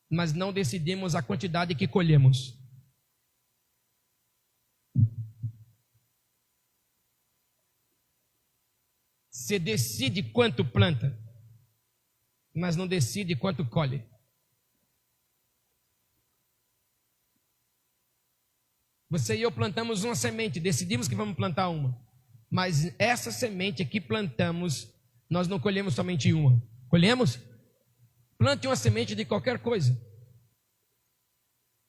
mas não decidimos a quantidade que colhemos. Você decide quanto planta, mas não decide quanto colhe. Você e eu plantamos uma semente, decidimos que vamos plantar uma, mas essa semente que plantamos, nós não colhemos somente uma. Colhemos? Plante uma semente de qualquer coisa.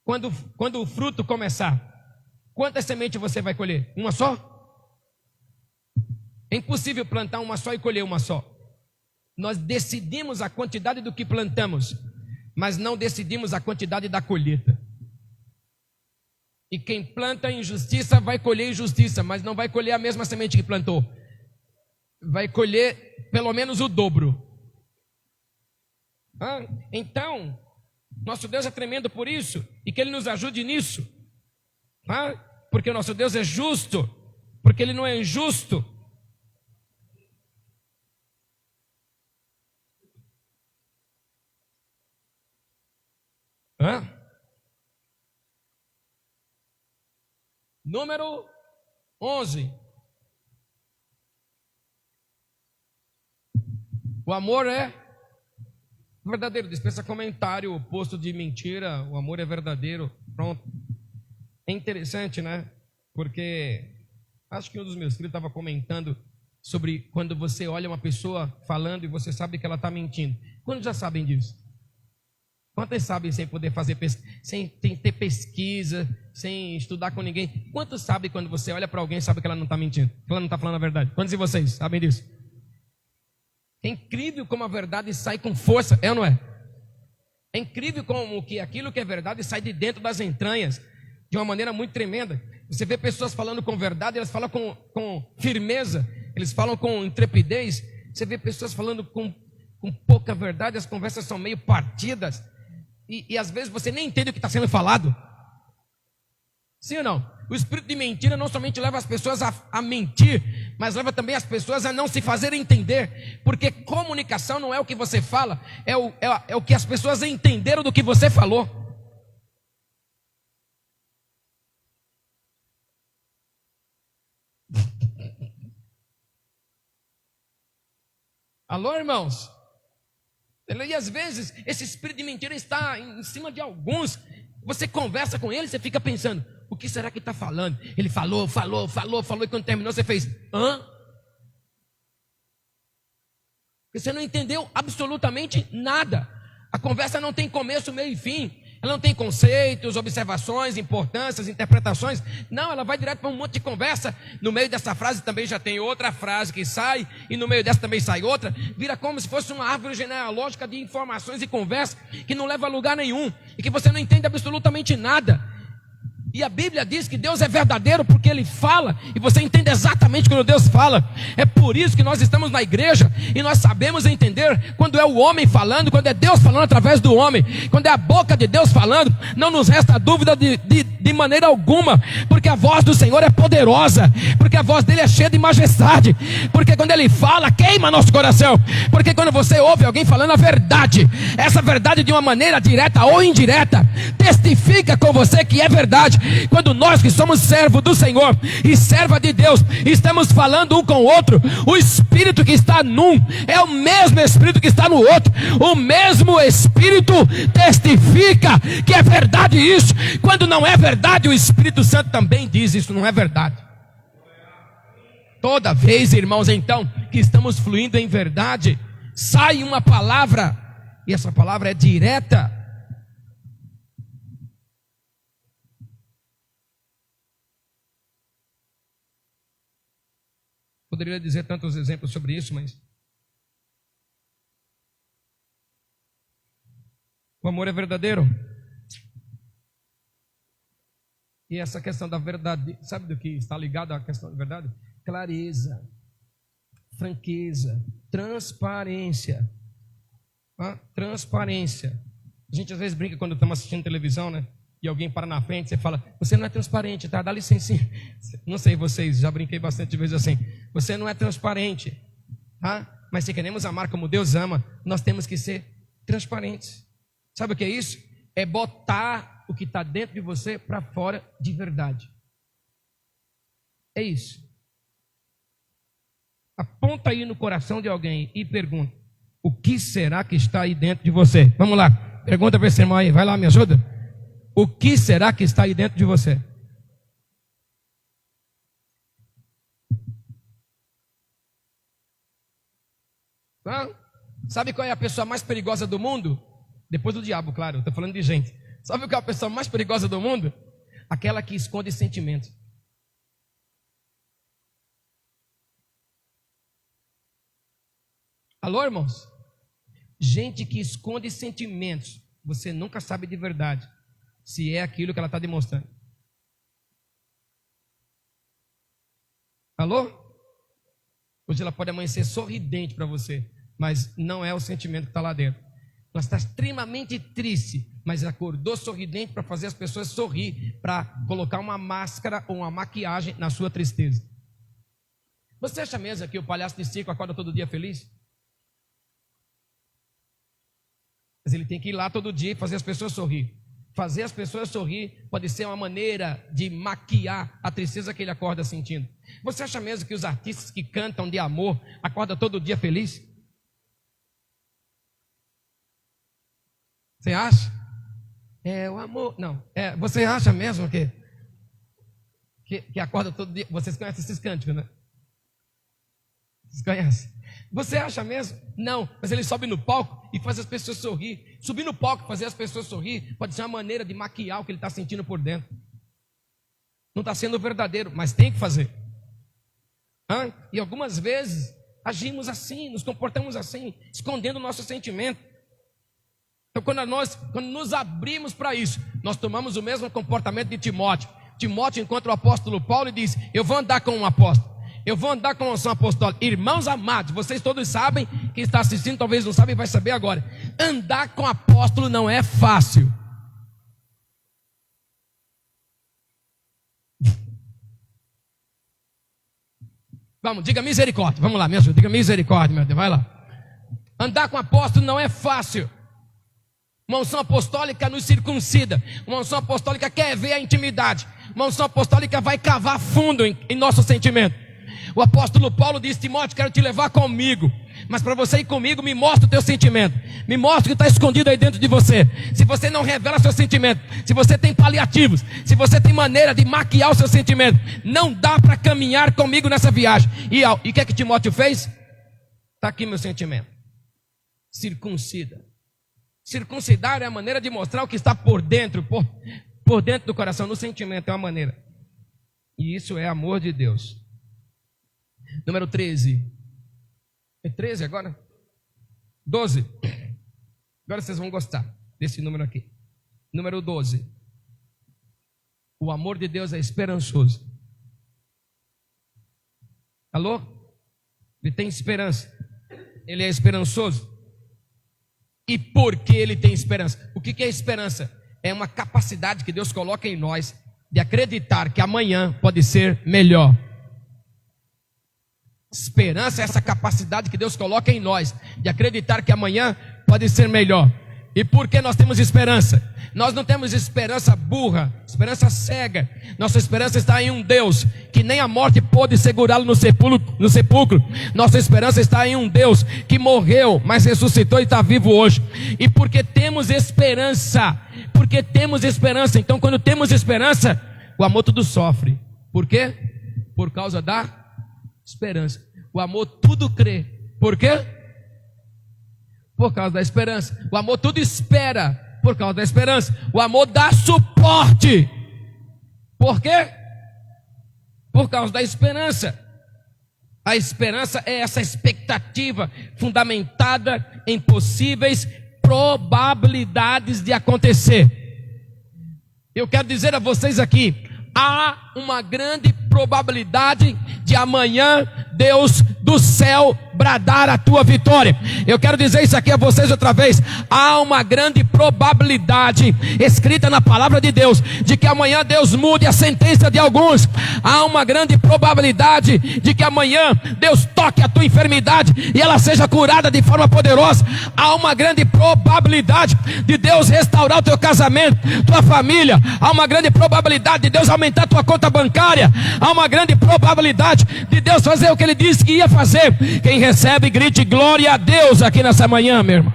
Quando o fruto começar, quantas sementes você vai colher? Uma só? É impossível plantar uma só e colher uma só. Nós decidimos a quantidade do que plantamos, mas não decidimos a quantidade da colheita. E quem planta injustiça vai colher injustiça, mas não vai colher a mesma semente que plantou. Vai colher pelo menos o dobro. Então, nosso Deus é tremendo por isso, e que Ele nos ajude nisso. Porque o nosso Deus é justo, porque Ele não é injusto. Número 11. O amor é verdadeiro. Dispensa comentário, oposto de mentira. O amor é verdadeiro. Pronto. É interessante, né? Porque acho que um dos meus filhos estava comentando sobre quando você olha uma pessoa falando e você sabe que ela está mentindo. Quantos já sabem disso? Quantos sabem sem poder fazer sem ter pesquisa, sem estudar com ninguém? Quantos sabem quando você olha para alguém e sabe que ela não está mentindo, que ela não está falando a verdade? Quantos de vocês sabem disso? É incrível como a verdade sai com força, é ou não é? É incrível como que aquilo que é verdade sai de dentro das entranhas, de uma maneira muito tremenda. Você vê pessoas falando com verdade, elas falam com firmeza, eles falam com intrepidez. Você vê pessoas falando com pouca verdade, as conversas são meio partidas. E às vezes você nem entende o que está sendo falado. Sim ou não? O espírito de mentira não somente leva as pessoas a mentir, mas leva também as pessoas a não se fazer entender. Porque comunicação não é o que você fala, é o que as pessoas entenderam do que você falou. Alô, irmãos? E às vezes esse espírito de mentira está em cima de alguns. Você conversa com ele, você fica pensando: o que será que está falando? Ele falou, e quando terminou você fez: hã? Porque você não entendeu absolutamente nada. A conversa não tem começo, meio e fim. Ela não tem conceitos, observações, importâncias, interpretações. Não, ela vai direto para um monte de conversa. No meio dessa frase também já tem outra frase que sai, e no meio dessa também sai outra. Vira como se fosse uma árvore genealógica de informações e conversa que não leva a lugar nenhum e que você não entende absolutamente nada. E a Bíblia diz que Deus é verdadeiro porque Ele fala, e você entende exatamente quando Deus fala. É por isso que nós estamos na igreja, e nós sabemos entender quando é o homem falando, quando é Deus falando através do homem, quando é a boca de Deus falando. Não nos resta dúvida de maneira alguma, porque a voz do Senhor é poderosa, porque a voz dele é cheia de majestade, porque quando Ele fala, queima nosso coração, porque quando você ouve alguém falando a verdade, essa verdade de uma maneira direta ou indireta, testifica com você que é verdade. Quando nós que somos servos do Senhor e serva de Deus, estamos falando um com o outro, o Espírito que está num é o mesmo Espírito que está no outro. O mesmo Espírito testifica que é verdade isso. Quando não é verdade, o Espírito Santo também diz isso não é verdade. Toda vez, irmãos, então, que estamos fluindo em verdade, sai uma palavra, e essa palavra é direta. Poderia dizer tantos exemplos sobre isso, mas o amor é verdadeiro. E essa questão da verdade, sabe do que está ligado à questão da verdade? Clareza, franqueza, transparência. Transparência. A gente às vezes brinca quando estamos assistindo televisão, né? E alguém para na frente, você fala, você não é transparente, tá? Dá licencinha. Não sei vocês, já brinquei bastante vezes assim. Você não é transparente, tá? Mas se queremos amar como Deus ama, nós temos que ser transparentes. Sabe o que é isso? É botar o que está dentro de você para fora de verdade. É isso. Aponta aí no coração de alguém e pergunta, o que será que está aí dentro de você? Vamos lá, pergunta para esse irmão aí, vai lá, me ajuda. O que será que está aí dentro de você? Sabe qual é a pessoa mais perigosa do mundo? Depois do diabo, claro, estou falando de gente. Sabe qual é a pessoa mais perigosa do mundo? Aquela que esconde sentimentos. Alô, irmãos? Gente que esconde sentimentos, você nunca sabe de verdade se é aquilo que ela está demonstrando. Alô? Hoje ela pode amanhecer sorridente para você, mas não é o sentimento que está lá dentro. Ela está extremamente triste, mas acordou sorridente para fazer as pessoas sorrir, para colocar uma máscara ou uma maquiagem na sua tristeza. Você acha mesmo que o palhaço de circo acorda todo dia feliz? Mas ele tem que ir lá todo dia e fazer as pessoas sorrir. Fazer as pessoas sorrir pode ser uma maneira de maquiar a tristeza que ele acorda sentindo. Você acha mesmo que os artistas que cantam de amor acordam todo dia feliz? Você acha? É o amor. Não. Você acha mesmo que acorda todo dia? Vocês conhecem esses cânticos, né? Vocês conhecem? Você acha mesmo? Não, mas ele sobe no palco e faz as pessoas sorrir. Subir no palco e fazer as pessoas sorrir pode ser uma maneira de maquiar o que ele está sentindo por dentro. Não está sendo verdadeiro, mas tem que fazer. E algumas vezes agimos assim, nos comportamos assim, escondendo o nosso sentimento. Então quando nos abrimos para isso, nós tomamos o mesmo comportamento de Timóteo. Timóteo encontra o apóstolo Paulo e diz, eu vou andar com um apóstolo. Eu vou andar com a unção apostólica. Irmãos amados, vocês todos sabem, quem está assistindo talvez não sabe e vai saber agora. Andar com apóstolo não é fácil. Vamos, diga misericórdia. Vamos lá, me ajuda. Diga misericórdia, meu Deus, vai lá. Andar com apóstolo não é fácil. Uma unção apostólica nos circuncida. Uma unção apostólica quer ver a intimidade. Uma unção apostólica vai cavar fundo em nosso sentimento. O apóstolo Paulo disse, Timóteo, quero te levar comigo. Mas para você ir comigo, me mostra o teu sentimento. Me mostra o que está escondido aí dentro de você. Se você não revela seu sentimento, se você tem paliativos, se você tem maneira de maquiar o seu sentimento, não dá para caminhar comigo nessa viagem. E o que é que Timóteo fez? Está aqui meu sentimento. Circuncida. Circuncidar é a maneira de mostrar o que está por dentro, por dentro do coração, no sentimento, é uma maneira. E isso é amor de Deus. Número 13. É 13 agora? 12. Agora vocês vão gostar desse número aqui. Número 12. O amor de Deus é esperançoso. Alô? Ele tem esperança. Ele é esperançoso. E por que ele tem esperança? O que é esperança? É uma capacidade que Deus coloca em nós de acreditar que amanhã pode ser melhor. Esperança é essa capacidade que Deus coloca em nós de acreditar que amanhã pode ser melhor. E por que nós temos esperança? Nós não temos esperança burra, esperança cega. Nossa esperança está em um Deus que nem a morte pôde segurá-lo no sepulcro. Nossa esperança está em um Deus que morreu, mas ressuscitou e está vivo hoje. E porque temos esperança, então quando temos esperança, o amor tudo sofre. Por quê? Por causa da esperança. O amor tudo crê. Por quê? Por causa da esperança. O amor tudo espera. Por causa da esperança. O amor dá suporte. Por quê? Por causa da esperança. A esperança é essa expectativa fundamentada em possíveis probabilidades de acontecer. Eu quero dizer a vocês aqui, há uma grande probabilidade de amanhã Deus do céu bradar a tua vitória. Eu quero dizer isso aqui a vocês outra vez. Há uma grande probabilidade escrita na palavra de Deus de que amanhã Deus mude a sentença de alguns. Há uma grande probabilidade de que amanhã Deus toque a tua enfermidade e ela seja curada de forma poderosa. Há uma grande probabilidade de Deus restaurar o teu casamento, tua família. Há uma grande probabilidade de Deus aumentar a tua conta bancária. Há uma grande probabilidade de Deus fazer o que Ele disse que ia fazer. Quem recebe, grite glória a Deus aqui nessa manhã, meu irmão.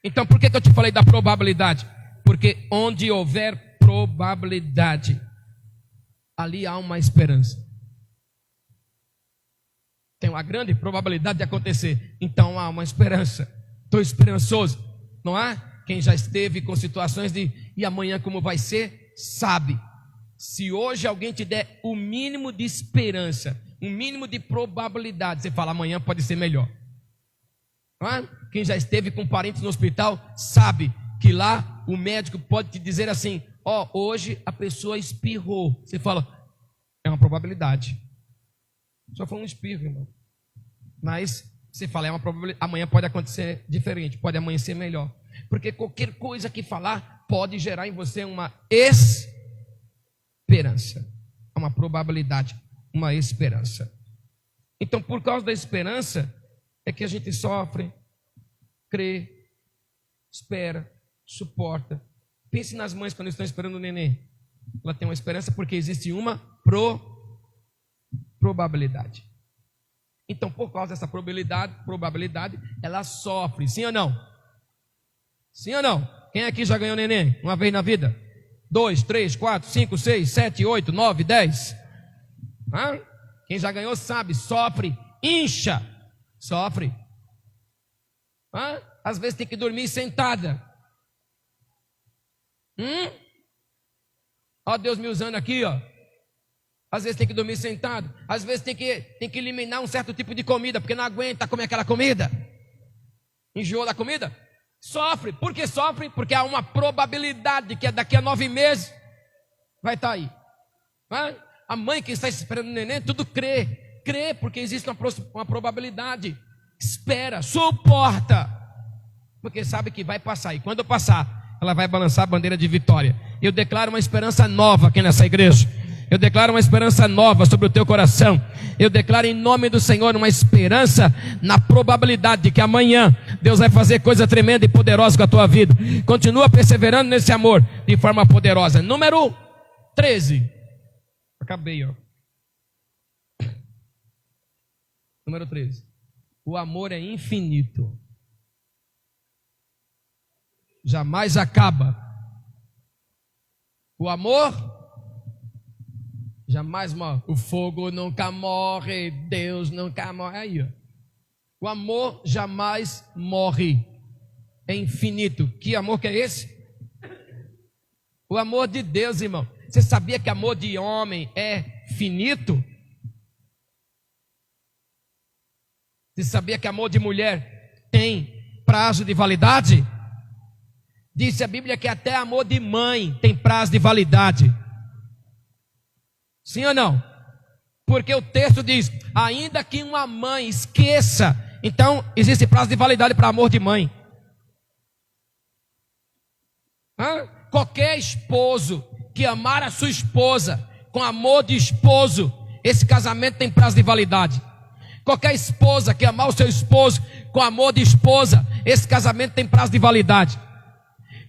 Então por que eu te falei da probabilidade? Porque onde houver probabilidade, ali há uma esperança. Tem uma grande probabilidade de acontecer, então há uma esperança. Estou esperançoso, não há? Quem já esteve com situações de e amanhã como vai ser, sabe. Se hoje alguém te der o mínimo de esperança, um mínimo de probabilidade, você fala amanhã pode ser melhor. Não é? Quem já esteve com parentes no hospital sabe que lá o médico pode te dizer assim: ó, hoje a pessoa espirrou. Você fala, é uma probabilidade. Só foi um espirro, irmão. Mas você fala, é uma probabilidade. Amanhã pode acontecer diferente, pode amanhecer melhor. Porque qualquer coisa que falar pode gerar em você uma esperança. Uma probabilidade, uma esperança. Então, por causa da esperança, é que a gente sofre, crê, espera, suporta. Pense nas mães quando estão esperando o neném. Ela tem uma esperança porque existe uma probabilidade. Então, por causa dessa probabilidade, ela sofre, sim ou não? Sim ou não? Quem aqui já ganhou neném uma vez na vida? 2, 3, 4, 5, 6, 7, 8, 9, 10. Quem já ganhou sabe, sofre, incha, sofre. Às vezes tem que dormir sentada. Ó Deus me usando aqui, ó. Às vezes tem que dormir sentado. Às vezes tem que eliminar um certo tipo de comida, porque não aguenta comer aquela comida. Enjoou da comida? Sofre. Por que sofre? Porque há uma probabilidade que daqui a 9 meses vai estar aí. A mãe que está esperando o neném, tudo crê. Crê porque existe uma probabilidade. Espera, suporta. Porque sabe que vai passar. E quando passar, ela vai balançar a bandeira de vitória. Eu declaro uma esperança nova aqui nessa igreja. Eu declaro uma esperança nova sobre o teu coração. Eu declaro em nome do Senhor uma esperança na probabilidade de que amanhã Deus vai fazer coisa tremenda e poderosa com a tua vida. Continua perseverando nesse amor de forma poderosa. Número 13. Acabei, ó. Número 13. O amor é infinito. Jamais acaba. O amor Jamais morre. O fogo nunca morre, Deus nunca morre. Aí, ó. O amor jamais morre. É infinito. Que amor que é esse? O amor de Deus, irmão. Você sabia que amor de homem é finito? Você sabia que amor de mulher tem prazo de validade? Disse a Bíblia que até amor de mãe tem prazo de validade. Sim ou não? Porque o texto diz, ainda que uma mãe esqueça, então existe prazo de validade para amor de mãe. Qualquer esposo que amar a sua esposa com amor de esposo, esse casamento tem prazo de validade. Qualquer esposa que amar o seu esposo com amor de esposa, esse casamento tem prazo de validade.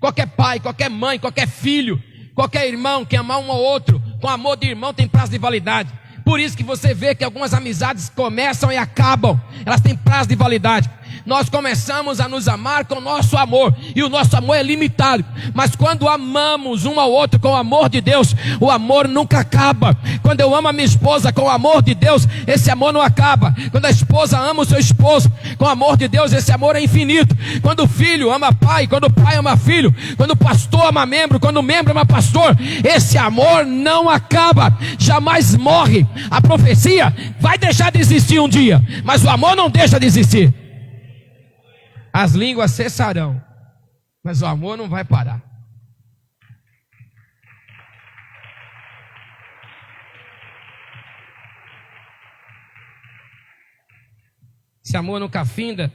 Qualquer pai, qualquer mãe, qualquer filho, qualquer irmão que amar um ao outro com amor de irmão tem prazo de validade. Por isso que você vê que algumas amizades começam e acabam, elas têm prazo de validade. Nós começamos a nos amar com o nosso amor, e o nosso amor é limitado, mas quando amamos um ao outro com o amor de Deus, o amor nunca acaba. Quando eu amo a minha esposa com o amor de Deus, esse amor não acaba. Quando a esposa ama o seu esposo com o amor de Deus, esse amor é infinito. Quando o filho ama pai, quando o pai ama filho, quando o pastor ama membro, quando o membro ama pastor, esse amor não acaba, jamais morre. A profecia vai deixar de existir um dia, mas o amor não deixa de existir. As línguas cessarão, mas o amor não vai parar. Esse amor nunca finda,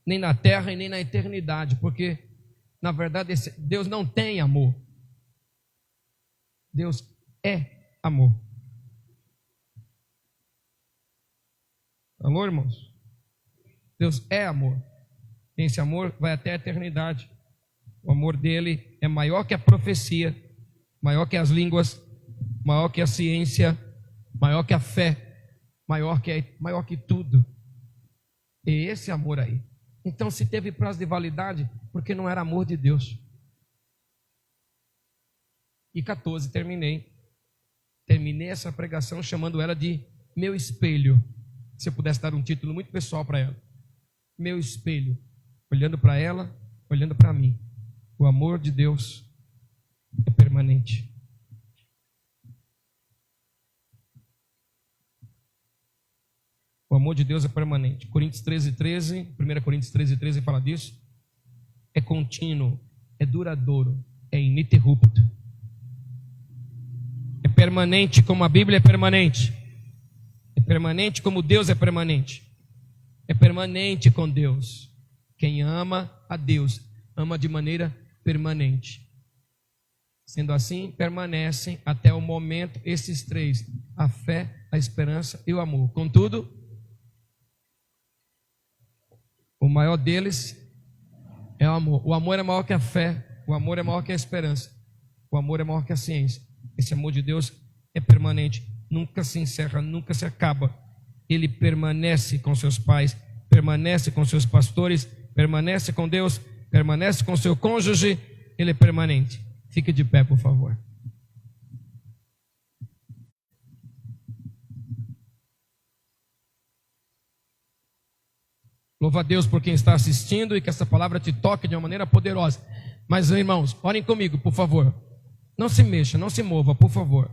nem na terra e nem na eternidade, porque, na verdade, Deus não tem amor. Deus é amor. Alô, irmãos? Deus é amor. Esse amor vai até a eternidade. O amor dele é maior que a profecia, maior que as línguas, maior que a ciência, maior que a fé, maior que tudo. É esse amor aí. Então, se teve prazo de validade, porque não era amor de Deus. E 14, terminei essa pregação chamando ela de meu espelho. Se eu pudesse dar um título muito pessoal para ela. Meu espelho. Olhando para ela, olhando para mim. O amor de Deus é permanente. O amor de Deus é permanente. Coríntios 13:13, 1 Coríntios 13:13 fala disso. É contínuo, é duradouro, é ininterrupto. É permanente como a Bíblia é permanente. É permanente como Deus é permanente. É permanente com Deus. Quem ama a Deus, ama de maneira permanente. Sendo assim, permanecem até o momento esses três: a fé, a esperança e o amor. Contudo, o maior deles é o amor. O amor é maior que a fé, o amor é maior que a esperança, o amor é maior que a ciência. Esse amor de Deus é permanente, nunca se encerra, nunca se acaba. Ele permanece com seus pais, permanece com seus pastores, permanece com Deus, permanece com seu cônjuge. Ele é permanente. Fique de pé, por favor. Louva a Deus por quem está assistindo e que essa palavra te toque de uma maneira poderosa. Mas, irmãos, orem comigo, por favor. Não se mexa, não se mova, por favor.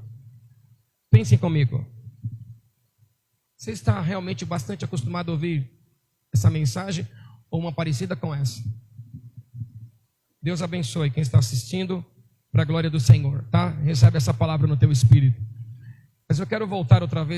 Pensem comigo. Você está realmente bastante acostumado a ouvir essa mensagem ou uma parecida com essa? Deus abençoe quem está assistindo para a glória do Senhor, tá? Recebe essa palavra no teu espírito. Mas eu quero voltar outra vez.